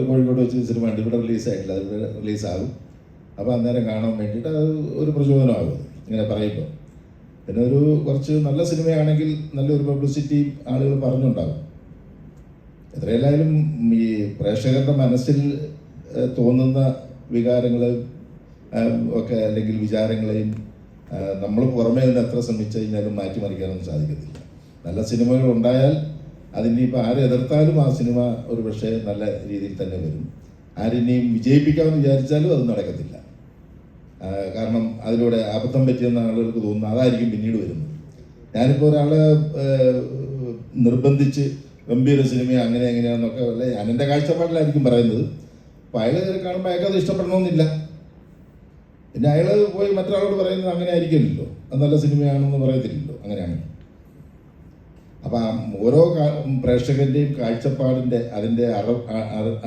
കോഴിക്കോട് വെച്ച് സിനിമ ഉണ്ട്, ഇവിടെ റിലീസായിട്ടില്ല, അത് ഇവിടെ റിലീസാകും. അപ്പോൾ അന്നേരം കാണാൻ വേണ്ടിയിട്ട് അത് ഒരു പ്രചോദനമാകും ഇങ്ങനെ പറയുമ്പോൾ. പിന്നെ കുറച്ച് നല്ല സിനിമയാണെങ്കിൽ നല്ലൊരു പബ്ലിസിറ്റി ആളുകൾ പറഞ്ഞുണ്ടാകും. എത്രയല്ലായാലും ഈ പ്രേക്ഷകരുടെ മനസ്സിൽ തോന്നുന്ന വികാരങ്ങളെയും ഒക്കെ അല്ലെങ്കിൽ വിചാരങ്ങളെയും നമ്മൾ പുറമേ നിന്ന് എത്ര ശ്രമിച്ചു കഴിഞ്ഞാലും മാറ്റിമറിക്കാനൊന്നും സാധിക്കത്തില്ല. നല്ല സിനിമകൾ ഉണ്ടായാൽ അതിനിപ്പോൾ ആരെ എതിർത്താലും ആ സിനിമ ഒരു പക്ഷേ നല്ല രീതിയിൽ തന്നെ വരും. ആരെന്നെയും വിജയിപ്പിക്കാമെന്ന് വിചാരിച്ചാലും അത് നടക്കത്തില്ല. കാരണം അതിലൂടെ അബദ്ധം പറ്റിയെന്ന ആളുകൾക്ക് തോന്നുന്നു അതായിരിക്കും പിന്നീട് വരുന്നത്. ഞാനിപ്പോൾ ഒരാളെ നിർബന്ധിച്ച് ഗംഭീര സിനിമ എങ്ങനെയാണെന്നൊക്കെ അല്ല, ഞാൻ എൻ്റെ കാഴ്ചപ്പാടിലായിരിക്കും പറയുന്നത്. അപ്പോൾ അയാൾ കാണുമ്പോൾ അയാൾക്കത് ഇഷ്ടപ്പെടണമെന്നില്ല. പിന്നെ അയാൾ പോയി മറ്റൊരാളോട് പറയുന്നത് അങ്ങനെ ആയിരിക്കില്ലല്ലോ, അത് നല്ല സിനിമയാണെന്ന് പറയത്തില്ലല്ലോ അങ്ങനെയാണ്. അപ്പം ഓരോ പ്രേക്ഷകൻ്റെയും കാഴ്ചപ്പാടിൻ്റെ അതിൻ്റെ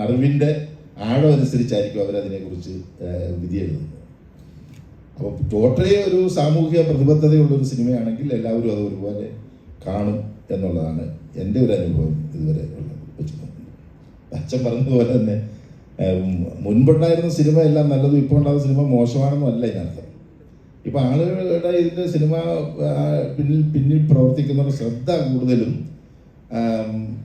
അറിവിൻ്റെ ആഴം അനുസരിച്ചായിരിക്കും അവരതിനെക്കുറിച്ച് വിധി എഴുതുന്നത്. അപ്പോൾ ടോട്ടലി ഒരു സാമൂഹിക പ്രതിബദ്ധതയുള്ളൊരു സിനിമയാണെങ്കിൽ എല്ലാവരും അത് ഒരുപോലെ കാണും എന്നുള്ളതാണ് എൻ്റെ ഒരു അനുഭവം ഇതുവരെ ഉള്ളത് വെച്ച് നോക്കുന്നത്. അച്ഛൻ പറഞ്ഞതുപോലെ തന്നെ മുൻപുണ്ടായിരുന്ന സിനിമ എല്ലാം നല്ലതും ഇപ്പോൾ ഉണ്ടാകുന്ന സിനിമ മോശമാണെന്നും അല്ല ഇതിനർത്ഥം. ഇപ്പോൾ ആളുകളുടെ ഇതിൻ്റെ സിനിമ പിന്നിൽ പ്രവർത്തിക്കുന്നവരുടെ ശ്രദ്ധ കൂടുതലും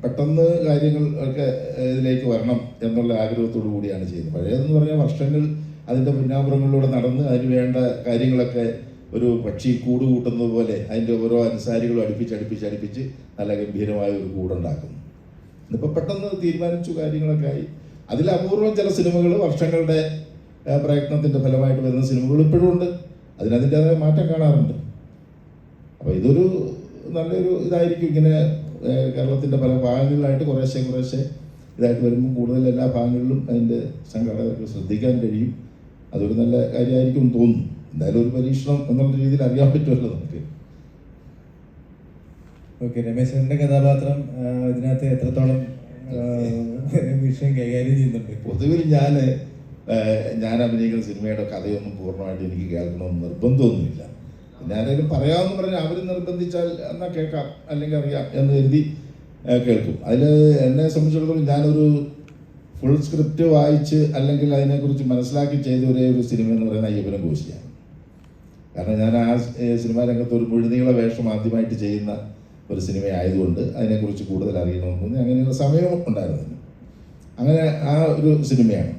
പെട്ടെന്ന് കാര്യങ്ങൾ ഒക്കെ ഇതിലേക്ക് വരണം എന്നുള്ള ആഗ്രഹത്തോടു കൂടിയാണ് ചെയ്യുന്നത്. പഴയതെന്ന് പറഞ്ഞാൽ വർഷങ്ങൾ അതിൻ്റെ പിന്നാമ്പുറങ്ങളിലൂടെ നടന്ന് അതിന് വേണ്ട കാര്യങ്ങളൊക്കെ ഒരു പക്ഷി കൂട് കൂട്ടുന്നത് പോലെ അതിൻ്റെ ഓരോ അനുസാരികളും അടുപ്പിച്ച് നല്ല ഗംഭീരമായ ഒരു കൂടുണ്ടാക്കുന്നു. ഇതിപ്പോൾ പെട്ടെന്ന് തീരുമാനിച്ചു കാര്യങ്ങളൊക്കെ ആയി. അതിൽ അപൂർവം ചില സിനിമകൾ വർഷങ്ങളുടെ പ്രയത്നത്തിൻ്റെ ഫലമായിട്ട് വരുന്ന സിനിമകൾ ഇപ്പോഴും ഉണ്ട്. അതിൻ്റെതായ മാറ്റം കാണാറുണ്ട്. അപ്പോൾ ഇതൊരു നല്ലൊരു ഇതായിരിക്കും. ഇങ്ങനെ കേരളത്തിൻ്റെ പല ഭാഗങ്ങളിലായിട്ട് കുറേശ്ശെ ഇതായിട്ട് വരുമ്പോൾ കൂടുതൽ എല്ലാ ഭാഗങ്ങളിലും അതിൻ്റെ സംഘാടകർക്ക് ശ്രദ്ധിക്കാൻ കഴിയും. അതൊരു നല്ല കാര്യമായിരിക്കും തോന്നുന്നു. എന്തായാലും ഒരു പരീക്ഷണം എന്നുള്ള രീതിയിൽ അറിയാൻ പറ്റുമല്ലോ നമുക്ക്. ഓക്കെ, രമേശൻ്റെ കഥാപാത്രം ഇതിനകത്ത് എത്രത്തോളം വിഷയം കൈകാര്യം ചെയ്യുന്നുണ്ട്? പൊതുവിൽ ഞാൻ അഭിനയിക്കുന്ന സിനിമയുടെ കഥയൊന്നും പൂർണ്ണമായിട്ട് എനിക്ക് കേൾക്കണമെന്ന് നിർബന്ധമൊന്നുമില്ല. പിന്നെ ആരെങ്കിലും പറയാമെന്ന് പറഞ്ഞാൽ അവർ നിർബന്ധിച്ചാൽ എന്നാൽ കേൾക്കാം അല്ലെങ്കിൽ അറിയാം എന്ന് കരുതി കേൾക്കും. അതിൽ എന്നെ സംബന്ധിച്ചിടത്തോളം ഞാനൊരു ഫുൾ സ്ക്രിപ്റ്റ് വായിച്ച് അല്ലെങ്കിൽ അതിനെക്കുറിച്ച് മനസ്സിലാക്കി ചെയ്ത ഒരു സിനിമ എന്ന് പറയുന്നത് അയ്യപ്പനും കോശിയാണ്. കാരണം ഞാൻ ആ സിനിമാ രംഗത്ത് ഒരു മുഴുനീള വേഷം ആദ്യമായിട്ട് ചെയ്യുന്ന ഒരു സിനിമ ആയതുകൊണ്ട് അതിനെക്കുറിച്ച് കൂടുതൽ അറിയണമെന്ന് അങ്ങനെയുള്ള സമയവും ഉണ്ടായിരുന്നു. അങ്ങനെ ആ ഒരു സിനിമയാണ്.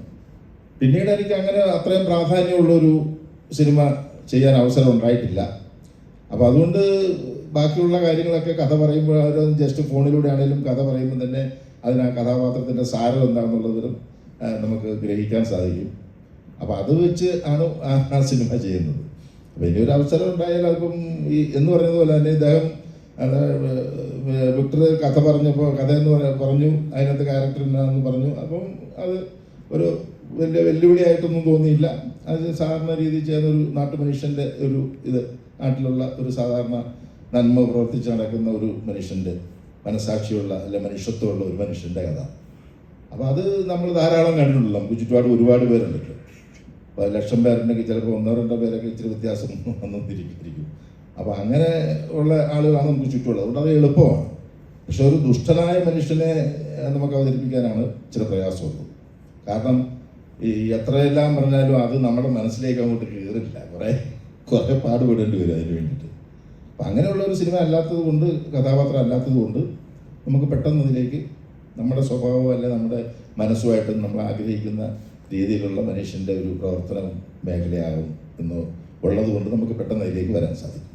പിന്നീട് എനിക്ക് അങ്ങനെ അത്രയും പ്രാധാന്യമുള്ളൊരു സിനിമ ചെയ്യാൻ അവസരം ഉണ്ടായിട്ടില്ല. അപ്പോൾ അതുകൊണ്ട് ബാക്കിയുള്ള കാര്യങ്ങളൊക്കെ കഥ പറയുമ്പോൾ അവർ ജസ്റ്റ് ഫോണിലൂടെ ആണെങ്കിലും കഥ പറയുമ്പോൾ തന്നെ അതിന് ആ കഥാപാത്രത്തിൻ്റെ സാരം എന്താണെന്നുള്ളതും നമുക്ക് ഗ്രഹിക്കാൻ സാധിക്കും. അപ്പോൾ അത് വെച്ച് ആണ് ആ സിനിമ ചെയ്യുന്നത്. അപ്പോൾ ഇനിയൊരു അവസരം ഉണ്ടായാൽ അതിപ്പം ഈ എന്ന് പറയുന്നത് പോലെ തന്നെ ഇദ്ദേഹം വിക്ടർ കഥ പറഞ്ഞപ്പോൾ കഥ എന്ന് പറഞ്ഞു, അതിനകത്ത് ക്യാരക്ടർ എന്നാണെന്ന് പറഞ്ഞു. അപ്പം അത് ഒരു വലിയ വെല്ലുവിളിയായിട്ടൊന്നും തോന്നിയില്ല. അത് സാധാരണ രീതിയിൽ ചെയ്യുന്ന ഒരു നാട്ടുമനുഷ്യൻ്റെ ഒരു ഇത്, നാട്ടിലുള്ള ഒരു സാധാരണ നന്മ പ്രവർത്തിച്ച് നടക്കുന്ന ഒരു മനുഷ്യൻ്റെ മനസാക്ഷിയുള്ള അല്ലെ മനുഷ്യത്വമുള്ള ഒരു മനുഷ്യൻ്റെ കഥ. അപ്പോൾ അത് നമ്മൾ ധാരാളം കണ്ടിട്ടുണ്ടല്ലോ. നമുക്ക് ചുറ്റുപാട് ഒരുപാട് പേരുണ്ടല്ലോ. അപ്പോൾ 1,00,000 പേരുണ്ടെങ്കിൽ ചിലപ്പോൾ 1-2 പേരൊക്കെ ഇച്ചിരി വ്യത്യാസം വന്നിരിക്കും. അപ്പോൾ അങ്ങനെ ഉള്ള ആളുകളാണ് നമുക്ക് ചുറ്റുമുള്ളത്. അതുകൊണ്ട് അത് എളുപ്പമാണ്. പക്ഷെ ഒരു ദുഷ്ടനായ മനുഷ്യനെ നമുക്ക് അവതരിപ്പിക്കാനാണ് ഇച്ചിരി പ്രയാസമുള്ളത്. കാരണം ഈ എത്രയെല്ലാം പറഞ്ഞാലും അത് നമ്മുടെ മനസ്സിലേക്ക് അങ്ങോട്ട് കയറില്ല. കുറേ പാടുപെടേണ്ടി വരും അതിന് വേണ്ടിയിട്ട്. അപ്പം അങ്ങനെയുള്ള ഒരു സിനിമ അല്ലാത്തത് കൊണ്ട്, കഥാപാത്രം അല്ലാത്തത് കൊണ്ട് നമുക്ക് പെട്ടെന്ന് അതിലേക്ക് നമ്മുടെ സ്വഭാവം അല്ലെ നമ്മുടെ മനസ്സുമായിട്ട് നമ്മൾ ആഗ്രഹിക്കുന്ന രീതിയിലുള്ള മനുഷ്യൻ്റെ ഒരു പ്രവർത്തന മേഖലയാകും എന്ന് ഉള്ളത് കൊണ്ട് നമുക്ക് പെട്ടെന്ന് അതിലേക്ക് വരാൻ സാധിക്കും.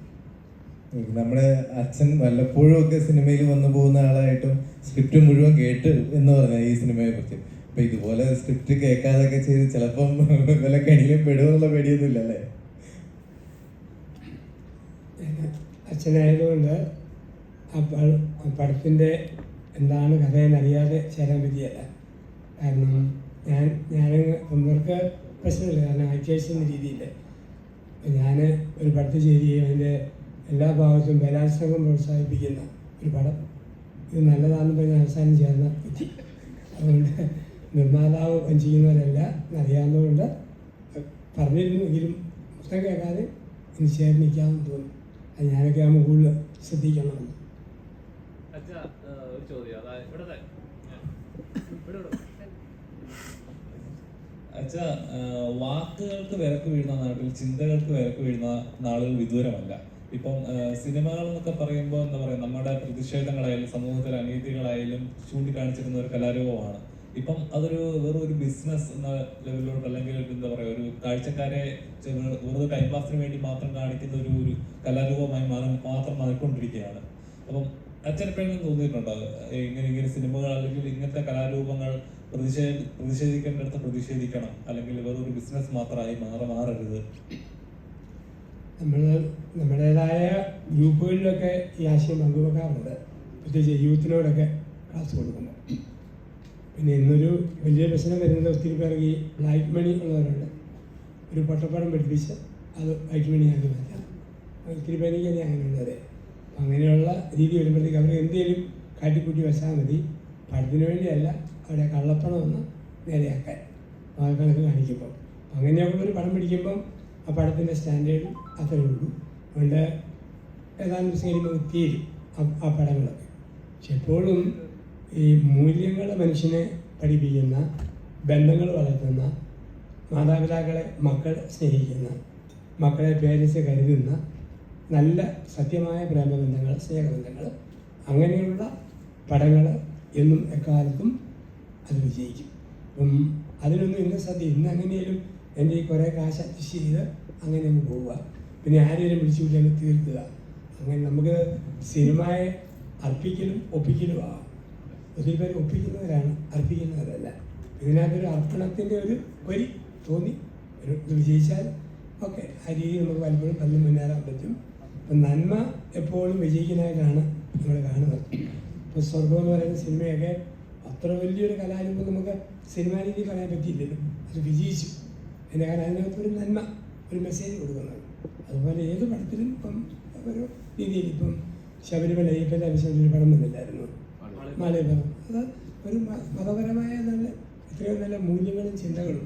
നമ്മുടെ അച്ഛൻ വല്ലപ്പോഴും ഒക്കെ സിനിമയിൽ വന്നു പോകുന്ന ആളായിട്ടും സ്ക്രിപ്റ്റ് മുഴുവൻ കേട്ട് എന്ന് പറഞ്ഞാൽ ഈ സിനിമയെ കുറിച്ച്. അപ്പൊ ഇതുപോലെ സ്ക്രിപ്റ്റ് കേൾക്കാതൊക്കെ ചെയ്ത് ചിലപ്പം വല്ല കണിയിലും പെടുമെന്നുള്ള പേടിയൊന്നും ഇല്ലല്ലേ? അച്ഛനായതുകൊണ്ട് ആ പടത്തിൻ്റെ എന്താണ് കഥയെന്നറിയാതെ ചേരാൻ പറ്റിയല്ല. കാരണം ഞാൻ ഇവർക്ക് പ്രശ്നമില്ല. കാരണം ആക്ടേഴ്സ് എന്ന രീതിയിൽ ഞാൻ ഒരു പടത്തിൽ ചേരുകയും അതിൻ്റെ എല്ലാ ഭാഗത്തും ബലാത്സംഗം പ്രോത്സാഹിപ്പിക്കുന്ന ഒരു പടം ഇത് നല്ലതാണെന്ന് പറഞ്ഞ് അവസാനം ചേർന്ന പറ്റി. അതുകൊണ്ട് നിർമ്മാതാവ് വഞ്ചിക്കുന്നവരല്ല എന്നറിയാവുന്നതുകൊണ്ട് പറഞ്ഞിരുന്നെങ്കിലും മൊത്തം കേൾക്കാതെ ഇനി ചേർന്ന് നിൽക്കാമെന്ന് തോന്നി. അത് ഞാനൊക്കെ ആകുമ്പോൾ കൂടുതൽ ശ്രദ്ധിക്കണമെന്ന്. ഒരു ചോദ്യം, അച്ഛാ, വാക്കുകൾക്ക് വിലക്ക് വീഴുന്ന നാട്ടിൽ ചിന്തകൾക്ക് വിലക്ക് വീഴുന്ന നാളുകൾ വിദൂരമല്ല. ഇപ്പം സിനിമകൾ എന്നൊക്കെ പറയുമ്പോൾ എന്താ പറയുക, നമ്മുടെ പ്രതിഷേധങ്ങളായാലും സമൂഹത്തിലെ അനീതികളായാലും ചൂണ്ടിക്കാണിച്ചിരുന്ന ഒരു കലാരൂപമാണ്. ഇപ്പം അതൊരു വെറും ഒരു ബിസിനസ് എന്ന ലെവലിലോട്ട്, അല്ലെങ്കിൽ എന്താ പറയുക, ഒരു കാഴ്ചക്കാരെ വെറുതെ ടൈം പാസിന് വേണ്ടി മാത്രം കാണിക്കുന്ന ഒരു കലാരൂപമായി മാത്രം മാറിക്കൊണ്ടിരിക്കുകയാണ്. അപ്പം അച്ഛൻ എപ്പോഴെങ്കിലും തോന്നിയിട്ടുണ്ടോ ഇങ്ങനെ സിനിമകൾ അല്ലെങ്കിൽ ഇങ്ങനത്തെ കലാരൂപങ്ങൾ പ്രതിഷേധിക്കേണ്ടടുത്ത് പ്രതിഷേധിക്കണം, അല്ലെങ്കിൽ വെറൊരു ബിസിനസ് മാത്രമായി മാറരുത്? നമ്മൾ നമ്മുടേതായ ഗ്രൂപ്പുകളിലൊക്കെ ഈ ആശയം പങ്കുവെക്കാറുണ്ട്, പ്രത്യേകിച്ച് യൂത്തിനോടൊക്കെ ക്ലാസ് കൊടുക്കുമ്പോൾ. പിന്നെ ഇന്നൊരു വലിയ പ്രശ്നം വരുന്നത് ഒത്തിരി പേർക്ക് ഈ ബ്ലാക്ക് മണി ഉള്ളവരുണ്ട്. ഒരു പൊട്ടപ്പടം പഠിപ്പിച്ച് അത് വൈറ്റ് മണിയാക്കി മാറ്റാം. ഒത്തിരി പേർക്ക് അങ്ങനെ ഉള്ളത്. അങ്ങനെയുള്ള രീതി വരുമ്പോഴത്തേക്ക് അവർ എന്തെങ്കിലും കാട്ടിക്കൂട്ടി വെച്ചാൽ മതി. പടത്തിന് വേണ്ടിയല്ല, അവിടെ കള്ളപ്പണം ഒന്ന് നേരെയാക്കാൻ കണക്ക് കാണിക്കുമ്പോൾ. അങ്ങനെയൊക്കെയുള്ളൊരു പടം പിടിക്കുമ്പം ആ പടത്തിൻ്റെ സ്റ്റാൻഡേർഡും അത്രയേ ഉള്ളൂ. അതുകൊണ്ട് ഏതാണ്ട് സിനിമ തീരും ആ പടങ്ങളൊക്കെ. പക്ഷെ എപ്പോഴും ഈ മൂല്യങ്ങൾ മനുഷ്യനെ പഠിപ്പിക്കുന്ന, ബന്ധങ്ങൾ വളർത്തുന്ന, മാതാപിതാക്കളെ മക്കൾ സ്നേഹിക്കുന്ന, മക്കളെ പേരൻസ് കരുതുന്ന നല്ല സത്യമായ പ്രേമബന്ധങ്ങൾ, സ്നേഹബന്ധങ്ങൾ, അങ്ങനെയുള്ള പടങ്ങൾ എന്നും എക്കാലത്തും അത് വിജയിക്കും. അപ്പം അതിനൊന്നും ഇന്ന് സത്യം ഇന്ന് എങ്ങനെയും എൻ്റെ ഈ കുറേ കാശ് അഡ്ജസ്റ്റ് ചെയ്ത് അങ്ങനെ അങ്ങ് പോവുക, പിന്നെ ആരെയും വിളിച്ചുകൂട്ടി അങ്ങ് തീർക്കുക. അങ്ങനെ നമുക്ക് സിനിമയെ അർപ്പിക്കലും ഒപ്പിക്കലും ആവാം. ഒത്തിരി പേര് ഒപ്പിക്കുന്നവരാണ്, അർപ്പിക്കുന്നവരല്ല. ഇതിനകത്തൊരു അർപ്പണത്തിൻ്റെ ഒരു വരി തോന്നി ഒരു ഇത് വിജയിച്ചാൽ ഓക്കെ, ആ രീതിയിൽ നമുക്ക് പലപ്പോഴും പലരും മുന്നേറാൻ പറ്റും. അപ്പം നന്മ എപ്പോഴും വിജയിക്കുന്നതായിട്ടാണ് നമ്മൾ കാണുന്നത്. ഇപ്പോൾ സ്വർഗം എന്ന് പറയുന്ന സിനിമയൊക്കെ അത്ര വലിയൊരു കലാരൂപം നമുക്ക് സിനിമാ രീതി പറയാൻ പറ്റിയില്ലല്ലോ. അത് വിജയിച്ചു. എൻ്റെ കാരണം അതിനകത്തൊരു നന്മ, ഒരു മെസ്സേജ് കൊടുക്കുന്നത്. അതുപോലെ ഏത് പടത്തിലും ഇപ്പം ഒരു രീതിയിൽ ഇപ്പം ശബരിമല അയ്യപ്പൻ്റെ അഭിഷേകത്തിൻ്റെ പടം വന്നില്ലായിരുന്നു, മാലയപ്പനം. അത് ഒരു മതപരമായ നല്ല എത്രയോ നല്ല മൂല്യങ്ങളും ചിന്തകളും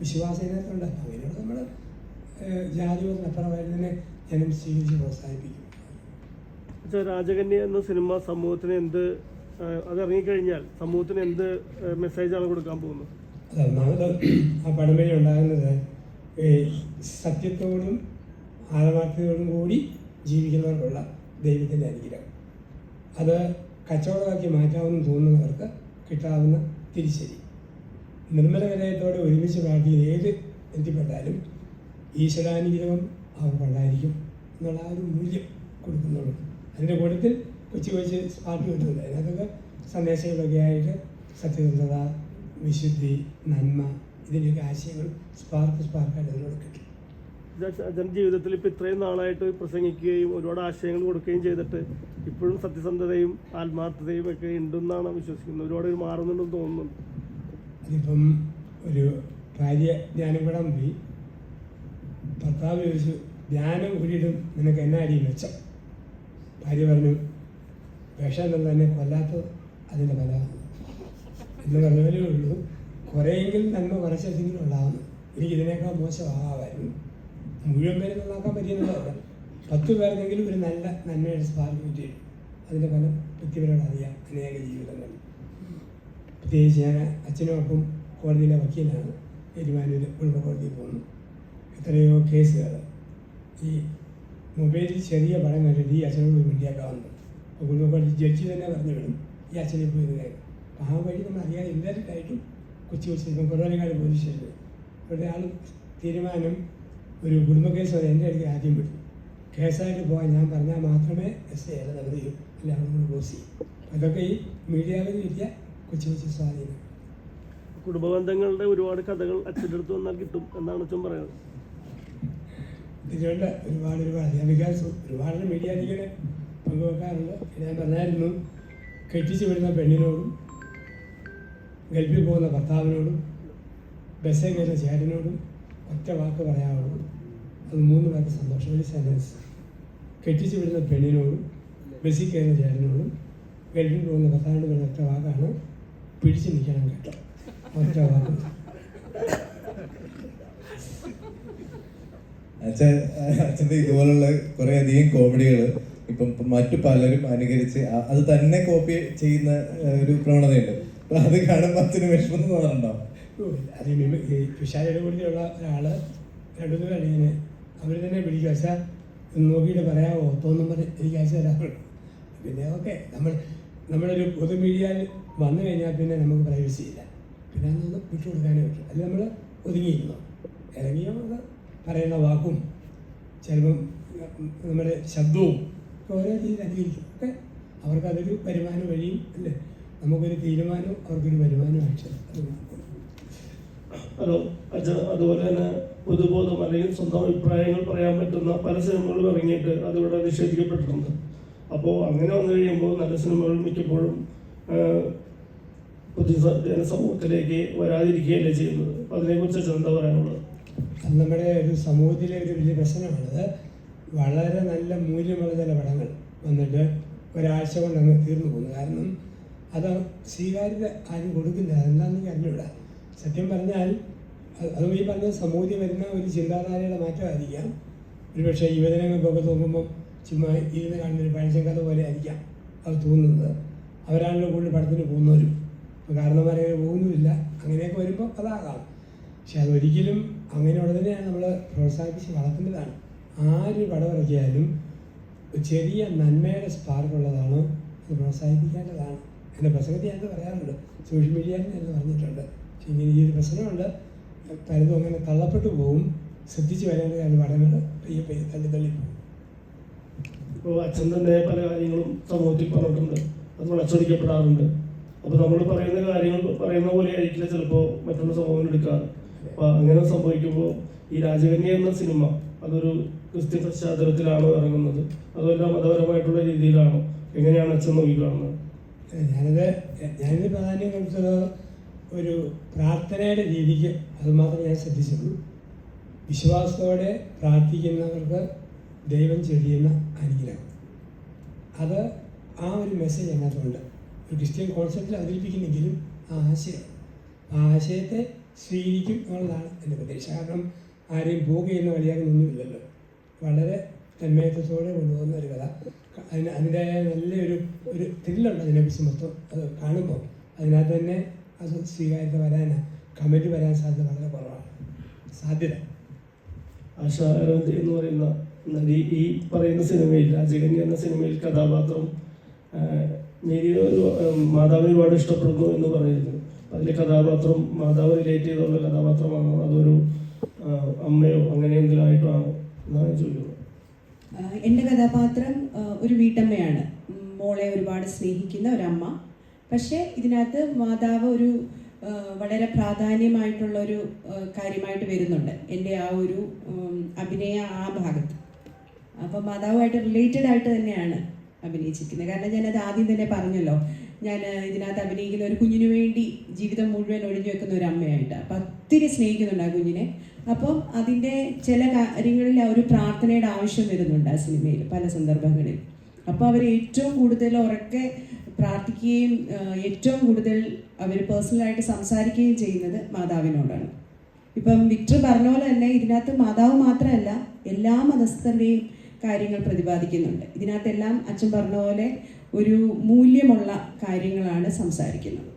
വിശ്വാസത്തിനകത്തുണ്ട്. അങ്ങനെയുള്ള നമ്മൾ ജാതി മതത്തിനപ്പുറമായിട്ട് തന്നെ ജനം സ്വീകരിച്ച് പ്രോത്സാഹിപ്പിക്കും. രാജകന്യ എന്ന സിനിമ സമൂഹത്തിന് എന്ത് അതിറങ്ങിക്കഴിഞ്ഞാൽ സമൂഹത്തിന് എന്ത് മെസ്സേജാണ് കൊടുക്കാൻ പോകുന്നത്? ഒന്നാമത് ആ പടം വഴി ഉണ്ടാകുന്നത് സത്യത്തോടും ആത്മാർത്ഥതയോടും കൂടി ജീവിക്കുന്നവർക്കുള്ള ദൈവത്തിൻ്റെ അനുഗ്രഹം. അത് കച്ചവടമാക്കി മാറ്റാമെന്ന് തോന്നുന്നവർക്ക് കിട്ടാവുന്ന തിരിച്ചടി. നിർമ്മല ഹൃദയത്തോടെ ഒരുമിച്ച് പ്രാർത്ഥിക്കുന്ന ഏത് എത്തിപ്പെട്ടാലും ഈശ്വരാനുഗ്രഹം അവർക്കുണ്ടായിരിക്കും എന്നുള്ള ആ ഒരു മൂല്യം കൊടുക്കുന്നുള്ളൂ. അതിൻ്റെ കൂട്ടത്തിൽ കൊച്ചു കൊച്ചു സ്പാർക്ക് കിട്ടുന്നില്ല. അതിനകത്തൊക്കെ സന്ദേശങ്ങളൊക്കെ ആയിട്ട് സത്യസന്ധത, വിശുദ്ധി, നന്മ, ഇതിൻ്റെയൊക്കെ ആശയങ്ങൾ സ്പാർക്കായിട്ട് അതിനോട് കിട്ടും. ജീവിതത്തിൽ ഇപ്പം ഇത്രയും നാളായിട്ട് പ്രസംഗിക്കുകയും ഒരുപാട് ആശയങ്ങൾ കൊടുക്കുകയും ചെയ്തിട്ട് ഇപ്പോഴും സത്യസന്ധതയും ആത്മാർത്ഥതയും ഒക്കെ ഉണ്ടെന്നാണ് വിശ്വസിക്കുന്നത്. ഒരുപാട് മാറുന്നുണ്ടെന്ന് തോന്നുന്നുണ്ട്. അതിപ്പം ഒരു ഭാര്യ ധ്യാനം കൂടാൻ പോയി. ഭർത്താവ് ചോദിച്ചു, ധ്യാനം കൂടിയിട്ടും നിനക്ക് എന്നാ അടി മെച്ചം? ഭാര്യ പറഞ്ഞു, വിഷം എന്നുള്ള തന്നെ കൊല്ലാത്തത് അതിൻ്റെ ഫലമാണ് എന്ന് പറഞ്ഞവരേ ഉള്ളൂ. കുറേയെങ്കിലും നന്മ കുറച്ചെങ്കിലും ഉണ്ടാകുന്നു. എനിക്കിതിനേക്കാൾ മോശമാകാമായിരുന്നു. മുഴുവൻ പേര് നന്നാക്കാൻ പറ്റിയെന്നുള്ളതല്ല, 10 പേർക്കെങ്കിലും ഒരു നല്ല നന്മയുടെ സ്പാർക്ക് കിട്ടിയിട്ടു. അതിൻ്റെ ഫലം വ്യക്തിപരമായിട്ട് അറിയാം അനേക ജീവിതങ്ങൾ. പ്രത്യേകിച്ച് ഞാൻ അച്ഛനുമൊപ്പം കോടതിയിലെ വക്കീലാണ്. എരുമാനൂർ കുടുംബ കോടതിയിൽ പോകുന്നു. എത്രയോ കേസുകൾ ഈ മൊബൈലിൽ ചെറിയ പടം കണ്ടിട്ട് ഈ അച്ഛനോട് പോയി വണ്ടിയാക്കാവുന്നത്. അപ്പോൾ കുടുംബ കോടതി ജഡ്ജി തന്നെ പറഞ്ഞു വിടും ഈ അച്ഛനെ പോയി ഇത് കേൾക്കും. അപ്പോൾ ആ വഴി നമ്മൾ അറിയാതെ ഇൻഡയറക്റ്റായിട്ടും കൊച്ചു ഇപ്പം കുറവനങ്ങാട് പോലീസ് സ്റ്റേഷനിൽ ഇവിടെ ആൾ തീരുമാനം ഒരു കുടുംബ കേസ് വരെ എൻ്റെ അടുത്ത് ആദ്യം വിടും. കേസായിട്ട് പോകാൻ ഞാൻ പറഞ്ഞാൽ മാത്രമേ എസ് ഐ നടത്തുകയും അല്ല അവിടെ ക്ലോസ് ചെയ്യും. അതൊക്കെ ഈ മീഡിയയിൽ കിട്ടിയ കൊച്ചു കൊച്ചു സ്വാധീനം. കുടുംബബന്ധങ്ങളുടെ ഒരുപാട് കഥകൾ അച്ഛൻ്റെ അടുത്ത് വന്നാൽ കിട്ടും എന്നാണ് അച്ഛൻ പറയുന്നത്. ഇതിലുണ്ട് ഒരുപാട് വികാസം ഒരുപാട് മീഡിയ ഇങ്ങനെ പങ്കുവെക്കാറുണ്ട്. ഞാൻ പറഞ്ഞായിരുന്നു, കെട്ടിച്ചു വിടുന്ന പെണ്ണിനോടും ഗൾഫിൽ പോകുന്ന ഭർത്താവിനോടും ബസ്സിൽ കയറുന്ന ചേട്ടനോടും ഒറ്റ വാക്ക് പറയാവുള്ളൂ. അത് 3 പേർക്ക് സന്തോഷം. ഒരു സെൻറ്റൻസ്. കെട്ടിച്ചു വിടുന്ന പെണ്ണിനോടും ബസ്സിൽ കയറുന്ന ചേട്ടനോടും ഗൾഫിൽ പോകുന്ന ഭർത്താവിനോട് പറഞ്ഞ ഒറ്റ വാക്കാണ്, പിടിച്ചു നിൽക്കണം കേട്ടോ. ഒറ്റ വാക്ക്. അച്ഛൻ്റെ ഇതുപോലുള്ള കുറേ അധികം കോമഡികൾ ഇപ്പം മറ്റു പലരും അനുകരിച്ച് അത് തന്നെ കോപ്പി ചെയ്യുന്ന ഒരു പ്രവണതയുണ്ട്. അപ്പം അത് കാണുമ്പോൾ അച്ഛന് വിഷമം തോന്നാറുണ്ടോ? അത് ഈ പിശാചിയുടെ കൂടിയുള്ള ഒരാൾ 2 കളിങ്ങനെ അവർ തന്നെ പിടിക്കുക. വെച്ചാൽ നോക്കിയിട്ട് പറയാമോ തോന്നും പറഞ്ഞ് എനിക്ക് അയച്ചു തരാറുണ്ട്. പിന്നെ ഓക്കെ നമ്മളൊരു പൊതു മീഡിയയിൽ വന്നു കഴിഞ്ഞാൽ പിന്നെ നമുക്ക് പ്രൈവസി ഇല്ല. പിന്നെ അതൊന്ന് വിട്ടുകൊടുക്കാനേ പറ്റും. അല്ലെങ്കിൽ നമ്മൾ ഒതുങ്ങിയിരുന്നു ഇറങ്ങിയോ അത് പറയുന്ന വാക്കും ചിലപ്പം നമ്മുടെ ശബ്ദവും ഓരോ രീതിയിൽ അനുകരിക്കും. ഒക്കെ അവർക്കതൊരു വരുമാന വഴിയും അല്ലേ, നമുക്കൊരു തീരുമാനവും അവർക്കൊരു വരുമാനമായിട്ട് ഹലോ അച്ഛൻ, അതുപോലെ തന്നെ പൊതുബോധം അല്ലെങ്കിൽ സ്വന്തം അഭിപ്രായങ്ങൾ പറയാൻ പറ്റുന്ന പല സിനിമകളും ഇറങ്ങിയിട്ട് അതിവിടെ നിഷേധിക്കപ്പെട്ടിട്ടുണ്ട്. അപ്പോൾ അങ്ങനെ വന്നു കഴിയുമ്പോൾ നല്ല സിനിമകൾ മിക്കപ്പോഴും ജനസമൂഹത്തിലേക്ക് വരാതിരിക്കുകയല്ലേ ചെയ്യുന്നത്. അപ്പോൾ അതിനെക്കുറിച്ച് അച്ഛൻ എന്താ പറയാനുള്ളത്? അത് നമ്മുടെ ഒരു സമൂഹത്തിലെ ഒരു വലിയ പ്രശ്നമാണത്. വളരെ നല്ല മൂല്യമുള്ള ചില പടങ്ങൾ വന്നിട്ട് ഒരാഴ്ച കൊണ്ട് അങ്ങ് തീർന്നു പോകുന്നു. കാരണം അത് സ്വീകാര്യത ആരും കൊടുക്കില്ല. അതെന്താണെന്ന് അറിഞ്ഞൂടാ. സത്യം പറഞ്ഞാൽ അതും ഈ പറഞ്ഞ സമൂഹത്തിൽ വരുന്ന ഒരു ചിന്താധാരയുടെ മാറ്റമായിരിക്കാം. ഒരുപക്ഷെ യുവജനങ്ങൾക്കൊക്കെ തോന്നുമ്പോൾ ചുമ്മാ ഇരുന്ന് കാണുന്നൊരു പഴഞ്ചങ്കഥ പോലെ ആയിരിക്കാം അത് തോന്നുന്നത്. അവരാണല്ലോ കൂടുതൽ പടത്തിന് പോകുന്നവരും. കാരണന്മാരങ്ങനെ പോകുന്നുമില്ല. അങ്ങനെയൊക്കെ വരുമ്പോൾ അതാകാം. പക്ഷെ അതൊരിക്കലും അങ്ങനെയുള്ള തന്നെയാണ് നമ്മൾ പ്രോത്സാഹിപ്പിച്ച് വളർത്തേണ്ടതാണ്. ആര് പടം ഇറക്കിയാലും ചെറിയ നന്മയുടെ സ്പാർക്കുള്ളതാണ്, അത് പ്രോത്സാഹിപ്പിക്കേണ്ടതാണ്. എൻ്റെ പ്രസംഗത്തിൽ ഞാനത് പറയാറുണ്ട്, സോഷ്യൽ മീഡിയയിൽ ഞാനത് പറഞ്ഞിട്ടുണ്ട്. പക്ഷെ ഇങ്ങനെ ഈ ഒരു പ്രശ്നമുണ്ട്, പലതും അങ്ങനെ തള്ളപ്പെട്ടു പോകും. ശ്രദ്ധിച്ച് വരേണ്ട പടങ്ങൾ പയ്യെ തള്ളി പോകും. ഇപ്പോൾ അച്ഛൻ തന്നെ പല കാര്യങ്ങളും സമൂഹത്തിൽ പറഞ്ഞിട്ടുണ്ട്, അത് വളച്ചൊടിക്കപ്പെടാറുണ്ട്. അപ്പോൾ നമ്മൾ പറയുന്ന കാര്യങ്ങൾ പറയുന്ന പോലെ ആയിരിക്കില്ല ചിലപ്പോൾ മറ്റുള്ള സമൂഹം എടുക്കാറ്. അപ്പോൾ അങ്ങനെ സംഭവിക്കുമ്പോൾ ഈ രാജകന്യ എന്ന സിനിമ അതൊരു ക്രിസ്ത്യൻ പശ്ചാത്തലത്തിലാണോ ഇറങ്ങുന്നത്, അതുമല്ല മതപരമായിട്ടുള്ള രീതിയിലാണോ, എങ്ങനെയാണ് അച്ഛൻ നോക്കിക്കാണുന്നത്? ഞാനിത് പ്രാധാന്യം കൊടുത്തത് ഒരു പ്രാർത്ഥനയുടെ രീതിക്ക് അതുമാത്രം ഞാൻ ശ്രദ്ധിച്ചുള്ളൂ. വിശ്വാസത്തോടെ പ്രാർത്ഥിക്കുന്നവർക്ക് ദൈവം ചെടിയുന്ന അനുഗ്രഹം, അത് ആ ഒരു മെസ്സേജ് അതിനകത്തുണ്ട്. ഒരു ക്രിസ്ത്യൻ കോൺസെപ്റ്റിൽ അവതരിപ്പിക്കുന്നെങ്കിലും ആ ആശയത്തെ സ്വീകരിക്കും എന്നുള്ളതാണ് എൻ്റെ പ്രതീക്ഷ. കാരണം ആരെയും പോകെ എന്ന് കളിയാകുന്നൊന്നുമില്ലല്ലോ. വളരെ തന്മയത്വത്തോടെ കൊണ്ടുപോകുന്ന ഒരു കഥ. അതിൻ്റെതായ നല്ലൊരു ത്രില്ലുണ്ട് അതിനെക്കുറിച്ച് മൊത്തം. അത് കാണുമ്പോൾ അതിനകത്ത് തന്നെ അത് സ്വീകാര്യത വരാൻ, കമൻറ്റ് വരാൻ സാധ്യത വളരെ കുറവാണ്. സാധ്യത ആശ അരവിന്ദ് എന്ന് പറയുന്ന നടി ഈ പറയുന്ന സിനിമയിൽ, രാജകന്യ എന്ന സിനിമയിൽ കഥാപാത്രം മാതാവിനെ ഒരുപാട് ഇഷ്ടപ്പെടുന്നു എന്ന് പറയുന്നു. അതിലെ കഥാപാത്രം മാതാവ് റിലേറ്റ് ചെയ്തുള്ള കഥാപാത്രമാണോ അതൊരു അമ്മയോ അങ്ങനെ എന്തെങ്കിലും ആയിട്ടോ ആണോ എന്നാണ് ചോദിക്കുന്നത്. എൻ്റെ കഥാപാത്രം ഒരു വീട്ടമ്മയാണ്, മോളെ ഒരുപാട് സ്നേഹിക്കുന്ന ഒരമ്മ. പക്ഷേ ഇതിനകത്ത് മാതാവ് ഒരു വളരെ പ്രാധാന്യമായിട്ടുള്ളൊരു കാര്യമായിട്ട് വരുന്നുണ്ട് എൻ്റെ ആ ഒരു അഭിനയ ആ ഭാഗത്ത്. അപ്പോൾ മാതാവുമായിട്ട് റിലേറ്റഡ് ആയിട്ട് തന്നെയാണ് അഭിനയിച്ചിരിക്കുന്നത്. കാരണം ഞാനത് ആദ്യം തന്നെ പറഞ്ഞല്ലോ, ഞാൻ ഇതിനകത്ത് അഭിനയിക്കുന്ന ഒരു കുഞ്ഞിനു വേണ്ടി ജീവിതം മുഴുവൻ ഒഴിഞ്ഞു വെക്കുന്ന ഒരു അമ്മയായിട്ട്. അപ്പം ഒത്തിരി സ്നേഹിക്കുന്നുണ്ട് ആ കുഞ്ഞിനെ. അപ്പം അതിൻ്റെ ചില കാര്യങ്ങളിൽ ആ ഒരു പ്രാർത്ഥനയുടെ ആവശ്യം വരുന്നുണ്ട് ആ സിനിമയിൽ പല സന്ദർഭങ്ങളിൽ. അപ്പോൾ അവർ ഏറ്റവും കൂടുതൽ ഉറക്കെ പ്രാർത്ഥിക്കുകയും ഏറ്റവും കൂടുതൽ അവർ പേഴ്സണലായിട്ട് സംസാരിക്കുകയും ചെയ്യുന്നത് മാതാവിനോടാണ്. ഇപ്പം വിക്ടർ പറഞ്ഞ പോലെ തന്നെ ഇതിനകത്ത് മാതാവ് മാത്രമല്ല എല്ലാ മതസ്ഥരുടെയും കാര്യങ്ങൾ പ്രതിപാദിക്കുന്നുണ്ട്. ഇതിനകത്തെല്ലാം അച്ഛൻ പറഞ്ഞ പോലെ ഒരു മൂല്യമുള്ള കാര്യങ്ങളാണ് സംസാരിക്കുന്നത്.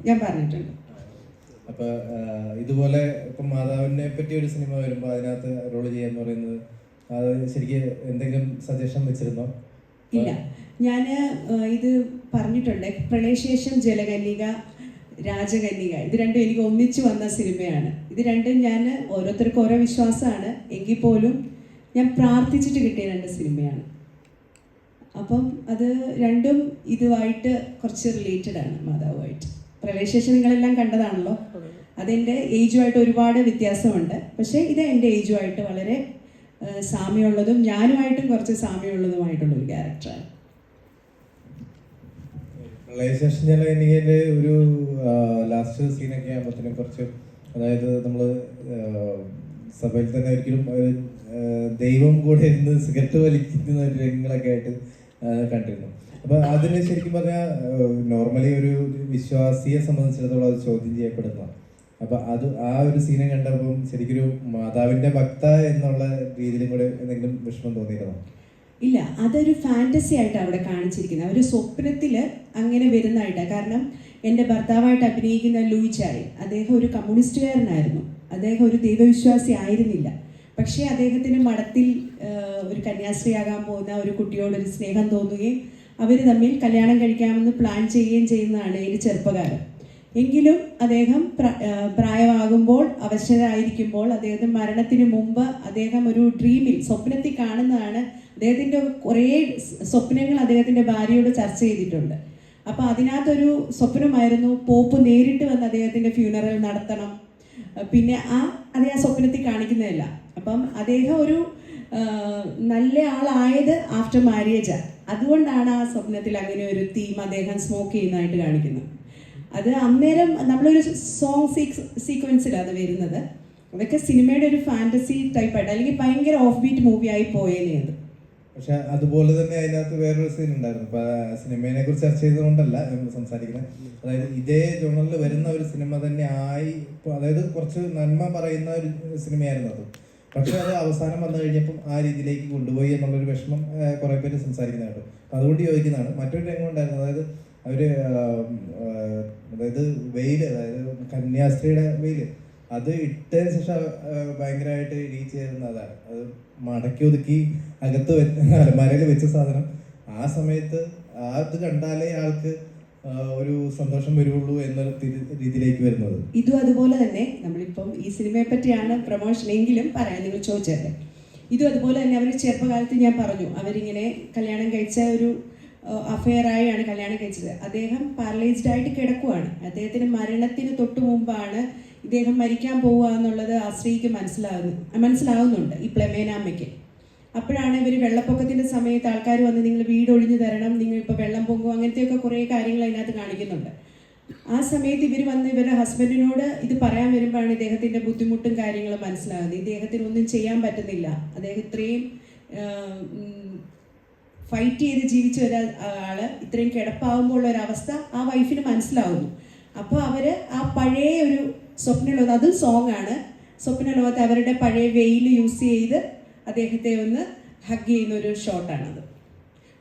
ഞാൻ പറഞ്ഞിട്ടുണ്ട്. അപ്പോൾ ഇതുപോലെ ഇപ്പം മാതാവിനെ പറ്റി ഒരു സിനിമ വരുമ്പോൾ അതിനകത്ത് റോൾ ചെയ്യാന്ന് പറയുന്നത് അത് ശരിക്കും എന്തെങ്കിലും സജഷൻ വെച്ചിരുന്നോ? ഇല്ല, ഞാൻ ഇത് പറഞ്ഞിട്ടുണ്ട്. പ്രളയശേഷം ജലകന്യക, രാജകന്യക, ഇത് രണ്ടും എനിക്ക് ഒന്നിച്ചു വന്ന സിനിമയാണ്. ഇത് രണ്ടും ഞാൻ ഓരോരുത്തർക്കും ഓരോ വിശ്വാസമാണ് എങ്കിൽ പോലും ഞാൻ പ്രാർത്ഥിച്ചിട്ട് കിട്ടിയ 2 സിനിമയാണ്. അപ്പം അത് രണ്ടും ഇതുമായിട്ട് കുറച്ച് റിലേറ്റഡ് ആണ് മാതാവുമായിട്ട്. പ്രളയശേഷം നിങ്ങളെല്ലാം കണ്ടതാണല്ലോ. അതെൻ്റെ ഏജുമായിട്ട് ഒരുപാട് വ്യത്യാസമുണ്ട്. പക്ഷേ ഇത് എൻ്റെ ഏജുമായിട്ട് വളരെ സാമ്യമുള്ളതും ഞാനുമായിട്ടും കുറച്ച് സാമ്യമുള്ളതുമായിട്ടുള്ളൊരു ക്യാരക്ടറാണ്. പ്രളയശേഷം ജലകന്യകയിലെ ഒരു ലാസ്റ്റ് സീനൊക്കെ ആകുമ്പോഴത്തേനും കുറച്ച്, അതായത് നമ്മൾ സഭയിൽ തന്നെ ഒരിക്കലും ദൈവം കൂടെ ഇരുന്ന് സിഗരറ്റ് വലിക്കുന്ന രംഗങ്ങളൊക്കെ ആയിട്ട് കണ്ടിരുന്നു. അപ്പോൾ അതിന് ശരിക്കും പറഞ്ഞാൽ നോർമലി ഒരു വിശ്വാസിയെ സംബന്ധിച്ചിടത്തോളം അത് ചോദ്യം ചെയ്യപ്പെടുന്നതാണ്. അപ്പോൾ അത് ആ ഒരു സീനെ കണ്ടപ്പം ശരിക്കൊരു മാതാവിൻ്റെ ഭക്ത എന്നുള്ള രീതിയിലും കൂടെ എന്തെങ്കിലും വിഷമം തോന്നിയിരുന്നോ? ഇല്ല, അതൊരു ഫാൻറ്റസി ആയിട്ട് അവിടെ കാണിച്ചിരിക്കുന്നത്. ഒരു സ്വപ്നത്തിൽ അങ്ങനെ വരുന്നതായിട്ടാണ്. കാരണം എൻ്റെ ഭർത്താവായിട്ട് അഭിനയിക്കുന്ന ലൂയി ചായൻ, അദ്ദേഹം ഒരു കമ്മ്യൂണിസ്റ്റുകാരനായിരുന്നു. അദ്ദേഹം ഒരു ദൈവവിശ്വാസി ആയിരുന്നില്ല. പക്ഷേ അദ്ദേഹത്തിന് മഠത്തിൽ ഒരു കന്യാസ്ത്രീയാകാൻ പോകുന്ന ഒരു കുട്ടിയോടൊരു സ്നേഹം തോന്നുകയും അവർ തമ്മിൽ കല്യാണം കഴിക്കാമെന്ന് പ്ലാൻ ചെയ്യുകയും ചെയ്യുന്നതാണ് ഈ ചെറുപ്പകാലം. എങ്കിലും അദ്ദേഹം പ്രായമാകുമ്പോൾ, അവശരായിരിക്കുമ്പോൾ, അദ്ദേഹത്തിന് മരണത്തിന് മുമ്പ് അദ്ദേഹം ഒരു ഡ്രീമിൽ, സ്വപ്നത്തിൽ കാണുന്നതാണ്. അദ്ദേഹത്തിൻ്റെ കുറേ സ്വപ്നങ്ങൾ അദ്ദേഹത്തിൻ്റെ ഭാര്യയോട് ചർച്ച ചെയ്തിട്ടുണ്ട്. അപ്പോൾ അതിനകത്തൊരു സ്വപ്നമായിരുന്നു പോപ്പ് നേരിട്ട് വന്ന് അദ്ദേഹത്തിൻ്റെ ഫ്യൂണറൽ നടത്തണം. പിന്നെ അതേ ആ സ്വപ്നത്തിൽ കാണിക്കുന്നതല്ല. അപ്പം അദ്ദേഹം ഒരു നല്ല ആളായത് ആഫ്റ്റർ മാരേജാണ്. അതുകൊണ്ടാണ് ആ സ്വപ്നത്തിൽ അങ്ങനെ ഒരു തീം അദ്ദേഹം സ്മോക്ക് ചെയ്യുന്നതായിട്ട് കാണിക്കുന്നത്. അത് അന്നേരം നമ്മളൊരു സോങ് സീക്വൻസിലാണ് അത് വരുന്നത്. അതൊക്കെ സിനിമയുടെ ഒരു ഫാൻറ്റസി ടൈപ്പായിട്ട്, അല്ലെങ്കിൽ ഭയങ്കര ഓഫ് ബീറ്റ് മൂവിയായി പോയേനെ അത്. പക്ഷെ അതുപോലെ തന്നെ അതിനകത്ത് വേറൊരു സീൻ ഉണ്ടായിരുന്നു. ഇപ്പൊ സിനിമയെ കുറിച്ച് ചർച്ച ചെയ്തുകൊണ്ടല്ല നമ്മൾ സംസാരിക്കുന്നത്. അതായത് ഇതേ ജോണറിൽ വരുന്ന ഒരു സിനിമ തന്നെ ആയി, അതായത് കുറച്ച് നന്മ പറയുന്ന ഒരു സിനിമയായിരുന്നു അത്. പക്ഷെ അത് അവസാനം വന്നു കഴിഞ്ഞപ്പം ആ രീതിയിലേക്ക് കൊണ്ടുപോയി എന്നുള്ളൊരു വിഷമം കുറെ പേര് സംസാരിക്കുന്നതായിട്ട്. അതുകൊണ്ട് ചോദിക്കുന്നതാണ്. മറ്റൊരു രംഗം ഉണ്ടായിരുന്നു. അതായത് അവര് അതായത് വെയില്, അതായത് കന്യാസ്ത്രീയുടെ വെയില് അത് ഇട്ടതിന് ശേഷം ഭയങ്കരമായിട്ട് റീച്ച് ചെയ്യുന്നതാണ്. അത് മടക്കി ഒതുക്കി അകത്ത് അലമാരയിൽ വെച്ച സാധനം ആ സമയത്ത് അത് കണ്ടാലേ ആൾക്ക് ഒരു സന്തോഷം വരുള്ളൂ എന്നൊരു രീതിയിലേക്ക് വരുന്നത്. ഇതും അതുപോലെ തന്നെ നമ്മളിപ്പം ഈ സിനിമയെ പറ്റിയാണ് പ്രൊമോഷൻ എങ്കിലും പറയാൻ നിങ്ങൾ ചോദിച്ചല്ലേ. ഇതും അതുപോലെ തന്നെ അവർ ചെറുപ്പകാലത്ത് ഞാൻ പറഞ്ഞു, അവരിങ്ങനെ കല്യാണം കഴിച്ച ഒരു അഫെയറായാണ് കല്യാണം കഴിച്ചത്. അദ്ദേഹം പാരലൈസ്ഡ് ആയിട്ട് കിടക്കുവാണ്. അദ്ദേഹത്തിന് മരണത്തിന് തൊട്ട് മുമ്പാണ് ഇദ്ദേഹം മരിക്കാൻ പോവുക എന്നുള്ളത് ആ സ്ത്രീക്ക് മനസ്സിലാവുന്നുണ്ട്, ഈ പ്ലമേനാമ്മയ്ക്ക്. അപ്പോഴാണ് ഇവർ വെള്ളപ്പൊക്കത്തിൻ്റെ സമയത്ത് ആൾക്കാർ വന്ന് നിങ്ങൾ വീട് ഒഴിഞ്ഞു തരണം, നിങ്ങൾ ഇപ്പോൾ വെള്ളം പൊങ്ങും, അങ്ങനത്തെയൊക്കെ കുറേ കാര്യങ്ങൾ അതിനകത്ത് കാണിക്കുന്നുണ്ട്. ആ സമയത്ത് ഇവർ വന്ന് ഇവരുടെ ഹസ്ബൻഡിനോട് ഇത് പറയാൻ വരുമ്പോഴാണ് ഇദ്ദേഹത്തിൻ്റെ ബുദ്ധിമുട്ടും കാര്യങ്ങളും മനസ്സിലാകുന്നത്. ഇദ്ദേഹത്തിന് ഒന്നും ചെയ്യാൻ പറ്റുന്നില്ല. അദ്ദേഹം ഇത്രയും ഫൈറ്റ് ചെയ്ത് ജീവിച്ച ഒരാൾ ഇത്രയും കിടപ്പാവുമ്പോൾ ഉള്ള ഒരവസ്ഥ ആ വൈഫിന് മനസ്സിലാവുന്നു. അപ്പോൾ അവർ ആ പഴയ ഒരു സ്വപ്നലോകത്ത്, അതും സോങ് ആണ്, സ്വപ്നലോകത്ത് അവരുടെ പഴയ വെയിൽ യൂസ് ചെയ്ത് അദ്ദേഹത്തെ ഒന്ന് ഹഗ് ചെയ്യുന്ന ഒരു ഷോട്ടാണത്.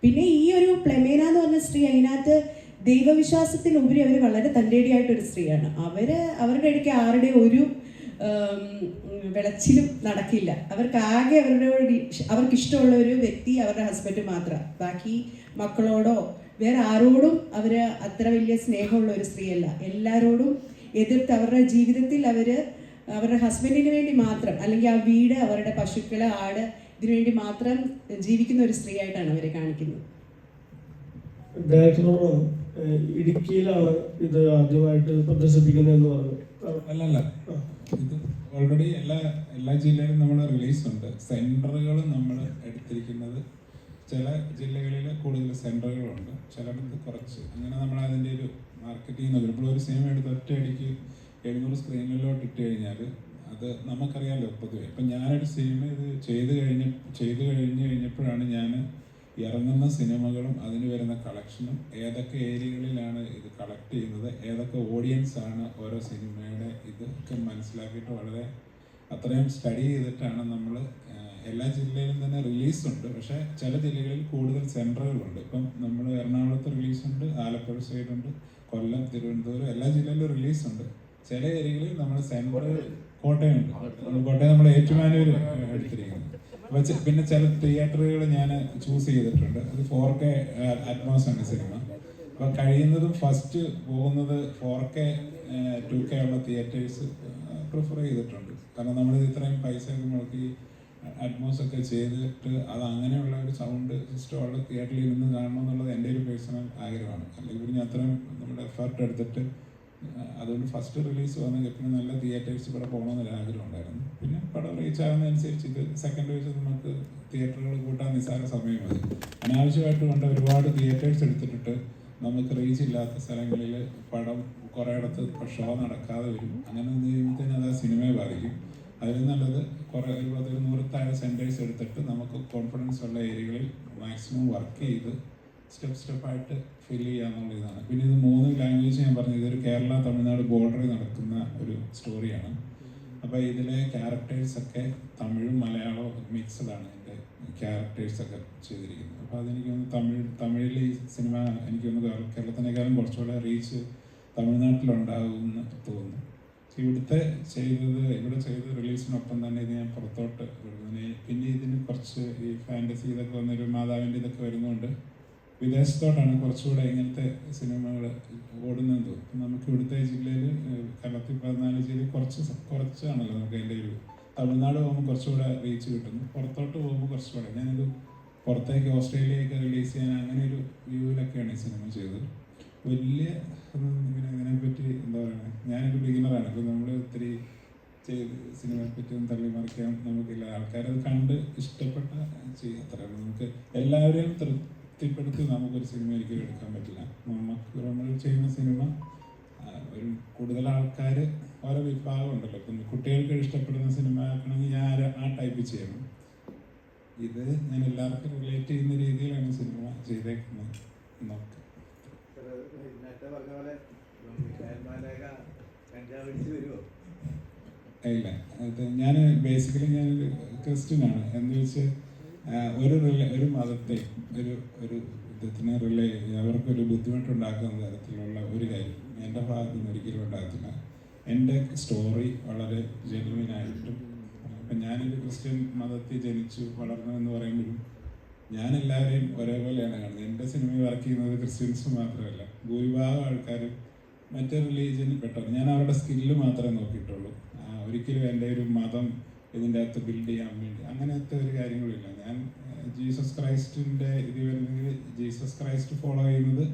പിന്നെ ഈ ഒരു പ്ലെമേന എന്ന് പറഞ്ഞ സ്ത്രീ, അതിനകത്ത് ദൈവവിശ്വാസത്തിലുപരി അവർ വളരെ തൻ്റേടിയായിട്ടൊരു സ്ത്രീയാണ്. അവരുടെ ഇടയ്ക്ക് ആരുടെ ഒരു വിളച്ചിലും നടക്കില്ല. അവർക്കാകെ അവർക്കിഷ്ടമുള്ള ഒരു വ്യക്തി അവരുടെ ഹസ്ബൻഡ് മാത്രം. ബാക്കി മക്കളോടോ വേറെ ആരോടും അവർ അത്ര വലിയ സ്നേഹമുള്ള ഒരു സ്ത്രീയല്ല. എല്ലാവരോടും എതിർത്ത് അവരുടെ ജീവിതത്തിൽ അവരുടെ ഹസ്ബൻഡിന് വേണ്ടി മാത്രം, അല്ലെങ്കിൽ ആ വീട്, അവരുടെ പശുക്കള്, ആട്, ഇതിനുവേണ്ടി മാത്രം ജീവിക്കുന്ന ഒരു സ്ത്രീ ആയിട്ടാണ് അവരെ കാണിക്കുന്നത്. ഡയറക്ടറോടാണ്, ഇടുക്കിയിലാണ് ഇത് ആദ്യമായിട്ട് പ്രദർശിപ്പിക്കുന്നതെന്ന് പറഞ്ഞു. അല്ലല്ല, ഇത് ഓൾറെഡി എല്ലാ ജില്ലയിലും നമ്മൾ റിലീസുണ്ട്. സെൻറ്ററുകൾ നമ്മൾ എടുത്തിരിക്കുന്നത് ചില ജില്ലകളിൽ കൂടുതൽ സെൻറ്ററുകളുണ്ട്, ചിലയിടത്ത് കുറച്ച്. അങ്ങനെ നമ്മൾ അതിൻ്റെ ഒരു മാർക്കറ്റിംഗ് നോക്കും. ഇപ്പോൾ ഒരു സിനിമ എടുത്ത് ഒറ്റയടിക്ക് 700 സ്ക്രീനിലോട്ട് ഇട്ട് കഴിഞ്ഞാൽ അത് നമുക്കറിയാമല്ലോ പൊതുവെ. ഇപ്പം ഞാനൊരു സിനിമ ഇത് ചെയ്ത് കഴിഞ്ഞപ്പോഴാണ് ഞാൻ ഇറങ്ങുന്ന സിനിമകളും അതിന് വരുന്ന കളക്ഷനും ഏതൊക്കെ ഏരിയകളിലാണ് ഇത് കളക്ട് ചെയ്യുന്നത്, ഏതൊക്കെ ഓഡിയൻസ് ആണ് ഓരോ സിനിമയുടെ ഇതൊക്കെ മനസ്സിലാക്കിയിട്ട് വളരെ അത്രയും സ്റ്റഡി ചെയ്തിട്ടാണ് നമ്മൾ എല്ലാ ജില്ലയിലും തന്നെ റിലീസുണ്ട്. പക്ഷേ ചില ജില്ലകളിൽ കൂടുതൽ സെൻറ്ററുകളുണ്ട്. ഇപ്പം നമ്മൾ എറണാകുളത്ത് റിലീസുണ്ട്, ആലപ്പുഴ സൈഡുണ്ട്, കൊല്ലം, തിരുവനന്തപുരം, എല്ലാ ജില്ലയിലും റിലീസുണ്ട്. ചില ഏരിയകളിൽ നമ്മൾ സെൻറ്റർ കോട്ടയമുണ്ട്. കോട്ടയം നമ്മൾ ഏറ്റുമാനൂർ എടുത്തിരിക്കുന്നത്. അപ്പോൾ പിന്നെ ചില തിയേറ്ററുകൾ ഞാൻ ചൂസ് ചെയ്തിട്ടുണ്ട്. അത് 4K അറ്റ്മോസ് ആണ് സിനിമ. അപ്പോൾ കഴിയുന്നതും ഫസ്റ്റ് പോകുന്നത് 4K 2K ഉള്ള തിയേറ്റേഴ്സ് പ്രിഫർ ചെയ്തിട്ടുണ്ട്. കാരണം നമ്മൾ ഇത്രയും പൈസയൊക്കെ മുടക്കി അറ്റ്മോസ് ഒക്കെ ചെയ്തിട്ട് അത് അങ്ങനെയുള്ള ഒരു സൗണ്ട് സിസ്റ്റം ഉള്ള തിയേറ്ററിൽ ഇരുന്ന് കാണണം എന്നുള്ളത് എൻ്റെ ഒരു പേഴ്സണൽ ആഗ്രഹമാണ്. അല്ലെങ്കിൽ ഞാൻ അത്രയും നമ്മുടെ എഫേർട്ട് എടുത്തിട്ട് അതുകൊണ്ട് ഫസ്റ്റ് റിലീസ് വന്നെങ്കിൽ പിന്നെ നല്ല തിയേറ്റേഴ്സ് ഇവിടെ പോകണമെന്നൊരു ആഗ്രഹം ഉണ്ടായിരുന്നു. പിന്നെ പടം റീച്ച് ആകുന്നതനുസരിച്ച് ഇത് സെക്കൻഡ് വേഴ്സ് നമുക്ക് തിയേറ്ററുകൾ കൂട്ടാൻ നിസ്സാര സമയം മതി. അനാവശ്യമായിട്ട് കൊണ്ട് ഒരുപാട് തിയേറ്റേഴ്സ് എടുത്തിട്ട് നമുക്ക് റീച്ച് ഇല്ലാത്ത സ്ഥലങ്ങളിൽ പടം കുറേ ഇടത്ത് ഷോ നടക്കാതെ വരും. അങ്ങനെ വന്നു കഴിയുമ്പോഴത്തേനും അത് ആ സിനിമയെ ബാധിക്കും. അതിൽ നല്ലത് കുറേ ഒരു 100 സെൻറ്റേഴ്സ് എടുത്തിട്ട് നമുക്ക് കോൺഫിഡൻസ് ഉള്ള ഏരിയകളിൽ മാക്സിമം വർക്ക് ചെയ്ത് സ്റ്റെപ്പായിട്ട് ഫില്ല് ചെയ്യാന്നുള്ള ഇതാണ്. പിന്നെ ഇത് 3 ലാംഗ്വേജ് ഞാൻ പറഞ്ഞു. ഇതൊരു കേരള തമിഴ്നാട് ബോർഡറിൽ നടക്കുന്ന ഒരു സ്റ്റോറിയാണ്. അപ്പോൾ ഇതിലെ ക്യാരക്ടേഴ്സൊക്കെ തമിഴും മലയാളവും മിക്സഡാണ് എൻ്റെ ക്യാരക്ടേഴ്സൊക്കെ ചെയ്തിരിക്കുന്നത്. അപ്പോൾ അതെനിക്കൊന്ന് തമിഴിൽ ഈ സിനിമ എനിക്കൊന്ന് കേരളത്തിനേക്കാളും കുറച്ചുകൂടെ റീച്ച് തമിഴ്നാട്ടിലുണ്ടാകുമെന്ന് തോന്നുന്നു. ഇവിടെ ചെയ്ത് റിലീസിനൊപ്പം തന്നെ ഇത് ഞാൻ പുറത്തോട്ട് വിടുന്നതിന് പിന്നെ ഇതിന് കുറച്ച് ഈ ഫാൻറ്റസി ഇതൊക്കെ വന്നൊരു മാതാവിൻ്റെ ഇതൊക്കെ വരുന്നതുകൊണ്ട് വിദേശത്തോട്ടാണ് കുറച്ചുകൂടെ ഇങ്ങനത്തെ സിനിമകൾ ഓടുന്നതെന്ന് തോന്നുന്നു. നമുക്ക് ഇവിടുത്തെ ജില്ലയിൽ കേരളത്തിൽ 14 ജില്ലയിൽ കുറച്ചാണല്ലോ നമുക്ക് അതിൻ്റെ ഒരു തമിഴ്നാട് പോകുമ്പോൾ കുറച്ചുകൂടെ റീച്ച് കിട്ടുന്നു. പുറത്തോട്ട് പോകുമ്പോൾ കുറച്ചുകൂടെ ഞാനത് പുറത്തേക്ക് ഓസ്ട്രേലിയയൊക്കെ റിലീസ് ചെയ്യാൻ അങ്ങനെ ഒരു വ്യൂവിലൊക്കെയാണ് ഈ സിനിമ ചെയ്തത്. വലിയ ഇതിനെപ്പറ്റി എന്താ പറയുക, ഞാനൊരു ബിഗിനറാണ്. ഇപ്പോൾ നമ്മൾ ഒത്തിരി സിനിമയെ പറ്റി ഒന്നും തള്ളിമറിക്കാൻ നമുക്കില്ല. ആൾക്കാരത് കണ്ട് ഇഷ്ടപ്പെട്ട അത്രയുള്ളൂ. നമുക്ക് എല്ലാവരെയും തൃപ്തിപ്പെടുത്തി നമുക്കൊരു സിനിമ ഒരിക്കലും എടുക്കാൻ പറ്റില്ല. നമ്മൾ ചെയ്യുന്ന സിനിമ ഒരു കൂടുതൽ ആൾക്കാർ ഓരോ വിഭാഗം ഉണ്ടല്ലോ. ഇപ്പം കുട്ടികൾക്ക് ഇഷ്ടപ്പെടുന്ന സിനിമ ആക്കണമെങ്കിൽ ഞാൻ ആ ടൈപ്പ് ചെയ്യണം. ഇത് ഞാൻ എല്ലാവർക്കും റിലേറ്റ് ചെയ്യുന്ന രീതിയിലാണ് സിനിമ ചെയ്തേക്കുന്നത്. നോക്കാം. ഇല്ല, അത് ഞാൻ ബേസിക്കലി ഞാനൊരു ക്രിസ്ത്യനാണ്. എന്ന് വെച്ചാൽ ഒരു മതത്തെ ഒരു വിധത്തിന് അവർക്കൊരു ബുദ്ധിമുട്ടുണ്ടാക്കുന്ന തരത്തിലുള്ള ഒരു കാര്യം എൻ്റെ ഭാഗത്ത് നിന്ന് ഒരിക്കലും ഉണ്ടാകത്തില്ല. എൻ്റെ സ്റ്റോറി വളരെ ജെന്യുവിനായിട്ടും ഇപ്പം ഞാനൊരു ക്രിസ്ത്യൻ മതത്തിൽ ജനിച്ചു വളർന്നു എന്ന് പറയുമ്പോഴും ഞാൻ എല്ലാവരെയും ഒരേപോലെയാണ് കാണുന്നത്. എൻ്റെ സിനിമയിൽ വർക്ക് ചെയ്യുന്നത് ക്രിസ്ത്യൻസ് മാത്രമല്ല, ഭൂരിഭാഗം ആൾക്കാരും മറ്റേ റിലീജിയനിൽ പെട്ടവർ. ഞാൻ അവരുടെ സ്കില്ല് മാത്രമേ നോക്കിയിട്ടുള്ളൂ. ഒരിക്കലും എൻ്റെ ഒരു മതം ഇതിൻ്റെ അകത്ത് ബിൽഡ് ചെയ്യാൻ വേണ്ടി അങ്ങനത്തെ ഒരു കാര്യങ്ങളില്ല. ഞാൻ ജീസസ് ക്രൈസ്റ്റിൻ്റെ ഇത് വരുന്നെങ്കിൽ ജീസസ് ക്രൈസ്റ്റ് ഫോളോ ചെയ്യുന്നത്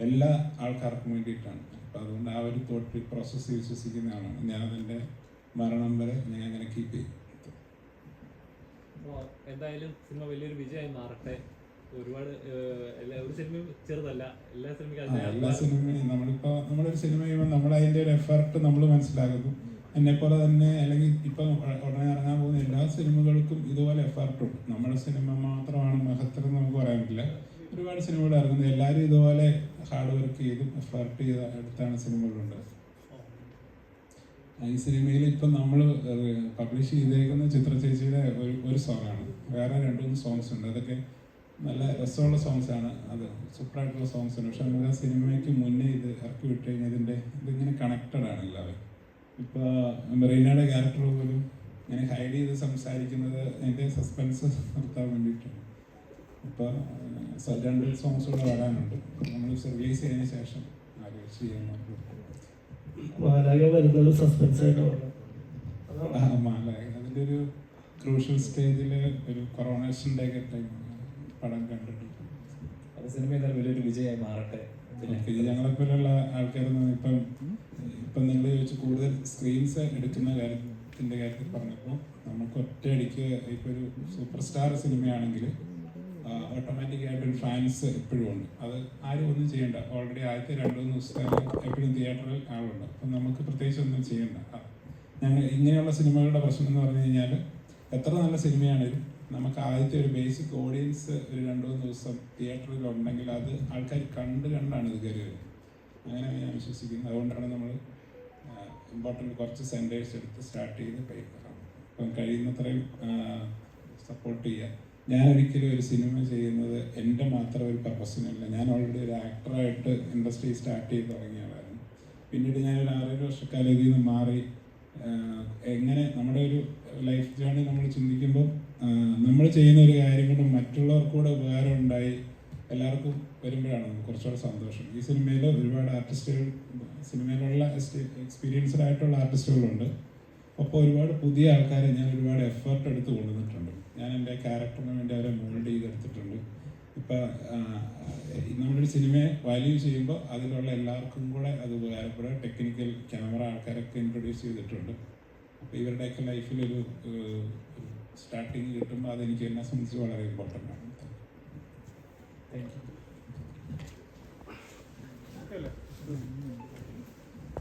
എല്ലാ ആൾക്കാർക്കും വേണ്ടിയിട്ടാണ്. അപ്പം അതുകൊണ്ട് ആ ഒരു തോട്ട് പ്രോസസ്സ് വിശ്വസിക്കുന്ന ആളാണ് ഞാൻ. അതിൻ്റെ മരണം വരെ ഞാൻ അങ്ങനെ കീപ്പ് ചെയ്യും. എന്തായാലും സിനിമ വലിയൊരു വിജയമായി മാറട്ടെ. ഒരുപാട് ഒരു സിനിമയും ചെറുതല്ല, എല്ലാ സിനിമയും നമ്മളൊരു സിനിമ ചെയ്യുമ്പോൾ നമ്മൾ അതിൻ്റെ ഒരു എഫർട്ട് നമ്മൾ മനസ്സിലാക്കുന്നു. എന്നെപ്പോലെ തന്നെ അല്ലെങ്കിൽ ഇപ്പം ഉടനെ ഇറങ്ങാൻ പോകുന്ന എല്ലാ സിനിമകൾക്കും ഇതുപോലെ എഫർട്ടുണ്ട്. നമ്മുടെ സിനിമ മാത്രമാണ് മഹത്തരം എന്ന് നമുക്ക് പറയാൻ പറ്റില്ല. ഒരുപാട് സിനിമകൾ ഇറങ്ങുന്നത് എല്ലാവരും ഇതുപോലെ ഹാർഡ് വർക്ക് ചെയ്തും എഫർട്ട് ചെയ്ത് എടുത്താണ് സിനിമകളുണ്ട്. ഈ സിനിമയിൽ ഇപ്പം നമ്മൾ പബ്ലിഷ് ചെയ്തേക്കുന്ന ചിത്ര ചേച്ചിയുടെ ഒരു സോങ്ങാണ്. വേറെ 2-3 സോങ്സ് ഉണ്ട്. അതൊക്കെ നല്ല രസമുള്ള സോങ്സാണ്. അത് സൂപ്പറായിട്ടുള്ള സോങ്സാണ്. പക്ഷെ നമുക്ക് ആ സിനിമയ്ക്ക് മുന്നേ ഇത് ഇറക്കി വിട്ട് കഴിഞ്ഞാൽ ഇതിങ്ങനെ കണക്റ്റഡ് ആണ് എല്ലാവരും. ഇപ്പോൾ മെറീനയുടെ ക്യാരക്ടർ പോലും ഇങ്ങനെ ഹൈഡ് ചെയ്ത് സംസാരിക്കുന്നത് അതിൻ്റെ സസ്പെൻസ് നിർത്താൻ വേണ്ടിയിട്ടാണ്. ഇപ്പോൾ 2 സോങ്സ് കൂടെ വരാനുണ്ട്. നമ്മൾ റിലീസ് ചെയ്തതിന് ശേഷം ആലോചിച്ച് ചെയ്യാൻ മാലാഖ വരുന്നത് സസ്പെൻസ് ആയിട്ടാണ്. മാലാഖ അതിൻ്റെ ഒരു ക്രൂഷ്യൽ സ്റ്റേജിൽ ഒരു കൊറോണേഷൻ്റെ ഒക്കെ ടൈം പടം കണ്ടിട്ടുണ്ട്. അത് സിനിമ എന്തായാലും വലിയൊരു വിജയമായി മാറട്ടെ. ഞങ്ങളെപ്പോലുള്ള ആൾക്കാരൊന്നും ഇപ്പം നിങ്ങൾ ചോദിച്ച് കൂടുതൽ സ്ക്രീൻസ് എടുക്കുന്ന കാര്യത്തിൽ പറഞ്ഞപ്പോൾ നമുക്ക് ഒറ്റയടിക്ക് ഇപ്പോൾ ഒരു സൂപ്പർ സ്റ്റാർ സിനിമയാണെങ്കിൽ ഓട്ടോമാറ്റിക്കായിട്ടൊരു ഫാൻസ് എപ്പോഴും ഉണ്ട്. അത് ആരും ഒന്നും ചെയ്യണ്ട. ഓൾറെഡി ആദ്യത്തെ 2-3 ദിവസത്തെ എപ്പോഴും തിയേറ്ററിൽ ആളുണ്ട്. അപ്പം നമുക്ക് പ്രത്യേകിച്ച് ഒന്നും ചെയ്യണ്ട. ഇങ്ങനെയുള്ള സിനിമകളുടെ പ്രശ്നം എന്ന് പറഞ്ഞു കഴിഞ്ഞാൽ എത്ര നല്ല സിനിമയാണെങ്കിലും നമുക്ക് ആദ്യത്തെ ഒരു ബേസിക് ഓഡിയൻസ് ഒരു 2-3 ദിവസം തിയേറ്ററിൽ ഉണ്ടെങ്കിൽ അത് ആൾക്കാർ കണ്ടാണ് ഇത് കയറി വരുന്നത്. അങ്ങനെയാണ് ഞാൻ വിശ്വസിക്കുന്നത്. അതുകൊണ്ടാണ് നമ്മൾ ഇമ്പോർട്ടൻ്റ് കുറച്ച് സെൻറ്റേഴ്സ് എടുത്ത് സ്റ്റാർട്ട് ചെയ്ത് അപ്പം കഴിയുന്നത്രയും സപ്പോർട്ട് ചെയ്യുക. ഞാൻ ഒരിക്കലും ഒരു സിനിമ ചെയ്യുന്നത് എൻ്റെ മാത്രം ഒരു പർപ്പസിനല്ല. ഞാൻ ഓൾറെഡി ഒരു ആക്ടറായിട്ട് ഇൻഡസ്ട്രി സ്റ്റാർട്ട് ചെയ്ത് തുടങ്ങിയ ആളായിരുന്നു. പിന്നീട് ഞാനൊരു 6-7 വർഷക്കാലം ഇതിൽ നിന്ന് മാറി എങ്ങനെ നമ്മുടെ ഒരു ലൈഫ് ജേണി നമ്മൾ ചിന്തിക്കുമ്പോൾ നമ്മൾ ചെയ്യുന്ന ഒരു കാര്യം കൊണ്ട് മറ്റുള്ളവർക്കൂടെ ഉപകാരം ഉണ്ടായി എല്ലാവർക്കും വരുമ്പോഴാണ് നമുക്ക് കുറച്ചുകൂടെ സന്തോഷം. ഈ സിനിമയിൽ ഒരുപാട് ആർട്ടിസ്റ്റുകൾ, സിനിമയിലുള്ള എക്സ്പീരിയൻസ്ഡ് ആയിട്ടുള്ള ആർട്ടിസ്റ്റുകളുണ്ട്. അപ്പോൾ ഒരുപാട് പുതിയ ആൾക്കാരെ ഞാൻ ഒരുപാട് എഫേർട്ട് എടുത്ത് കൊണ്ടുവന്നിട്ടുണ്ട്. ഞാൻ എൻ്റെ ക്യാരക്ടറിന് വേണ്ടി അവരെ മോൾഡ് ചെയ്തെടുത്തിട്ടുണ്ട്. ഇപ്പം നമ്മളൊരു സിനിമയെ വാല്യൂ ചെയ്യുമ്പോൾ അതിലുള്ള എല്ലാവർക്കും കൂടെ അത് ഉപകാരപ്പെടുക. ടെക്നിക്കൽ ക്യാമറ ആൾക്കാരൊക്കെ ഇൻട്രൊഡ്യൂസ് ചെയ്തിട്ടുണ്ട്. അപ്പോൾ ഇവരുടെയൊക്കെ ലൈഫിലൊരു സ്റ്റാർട്ടിങ് കിട്ടുമ്പോൾ അതെനിക്ക് എന്നെ സംബന്ധിച്ച് വളരെ ഇമ്പോർട്ടൻ്റ് ആണ്. Thank you.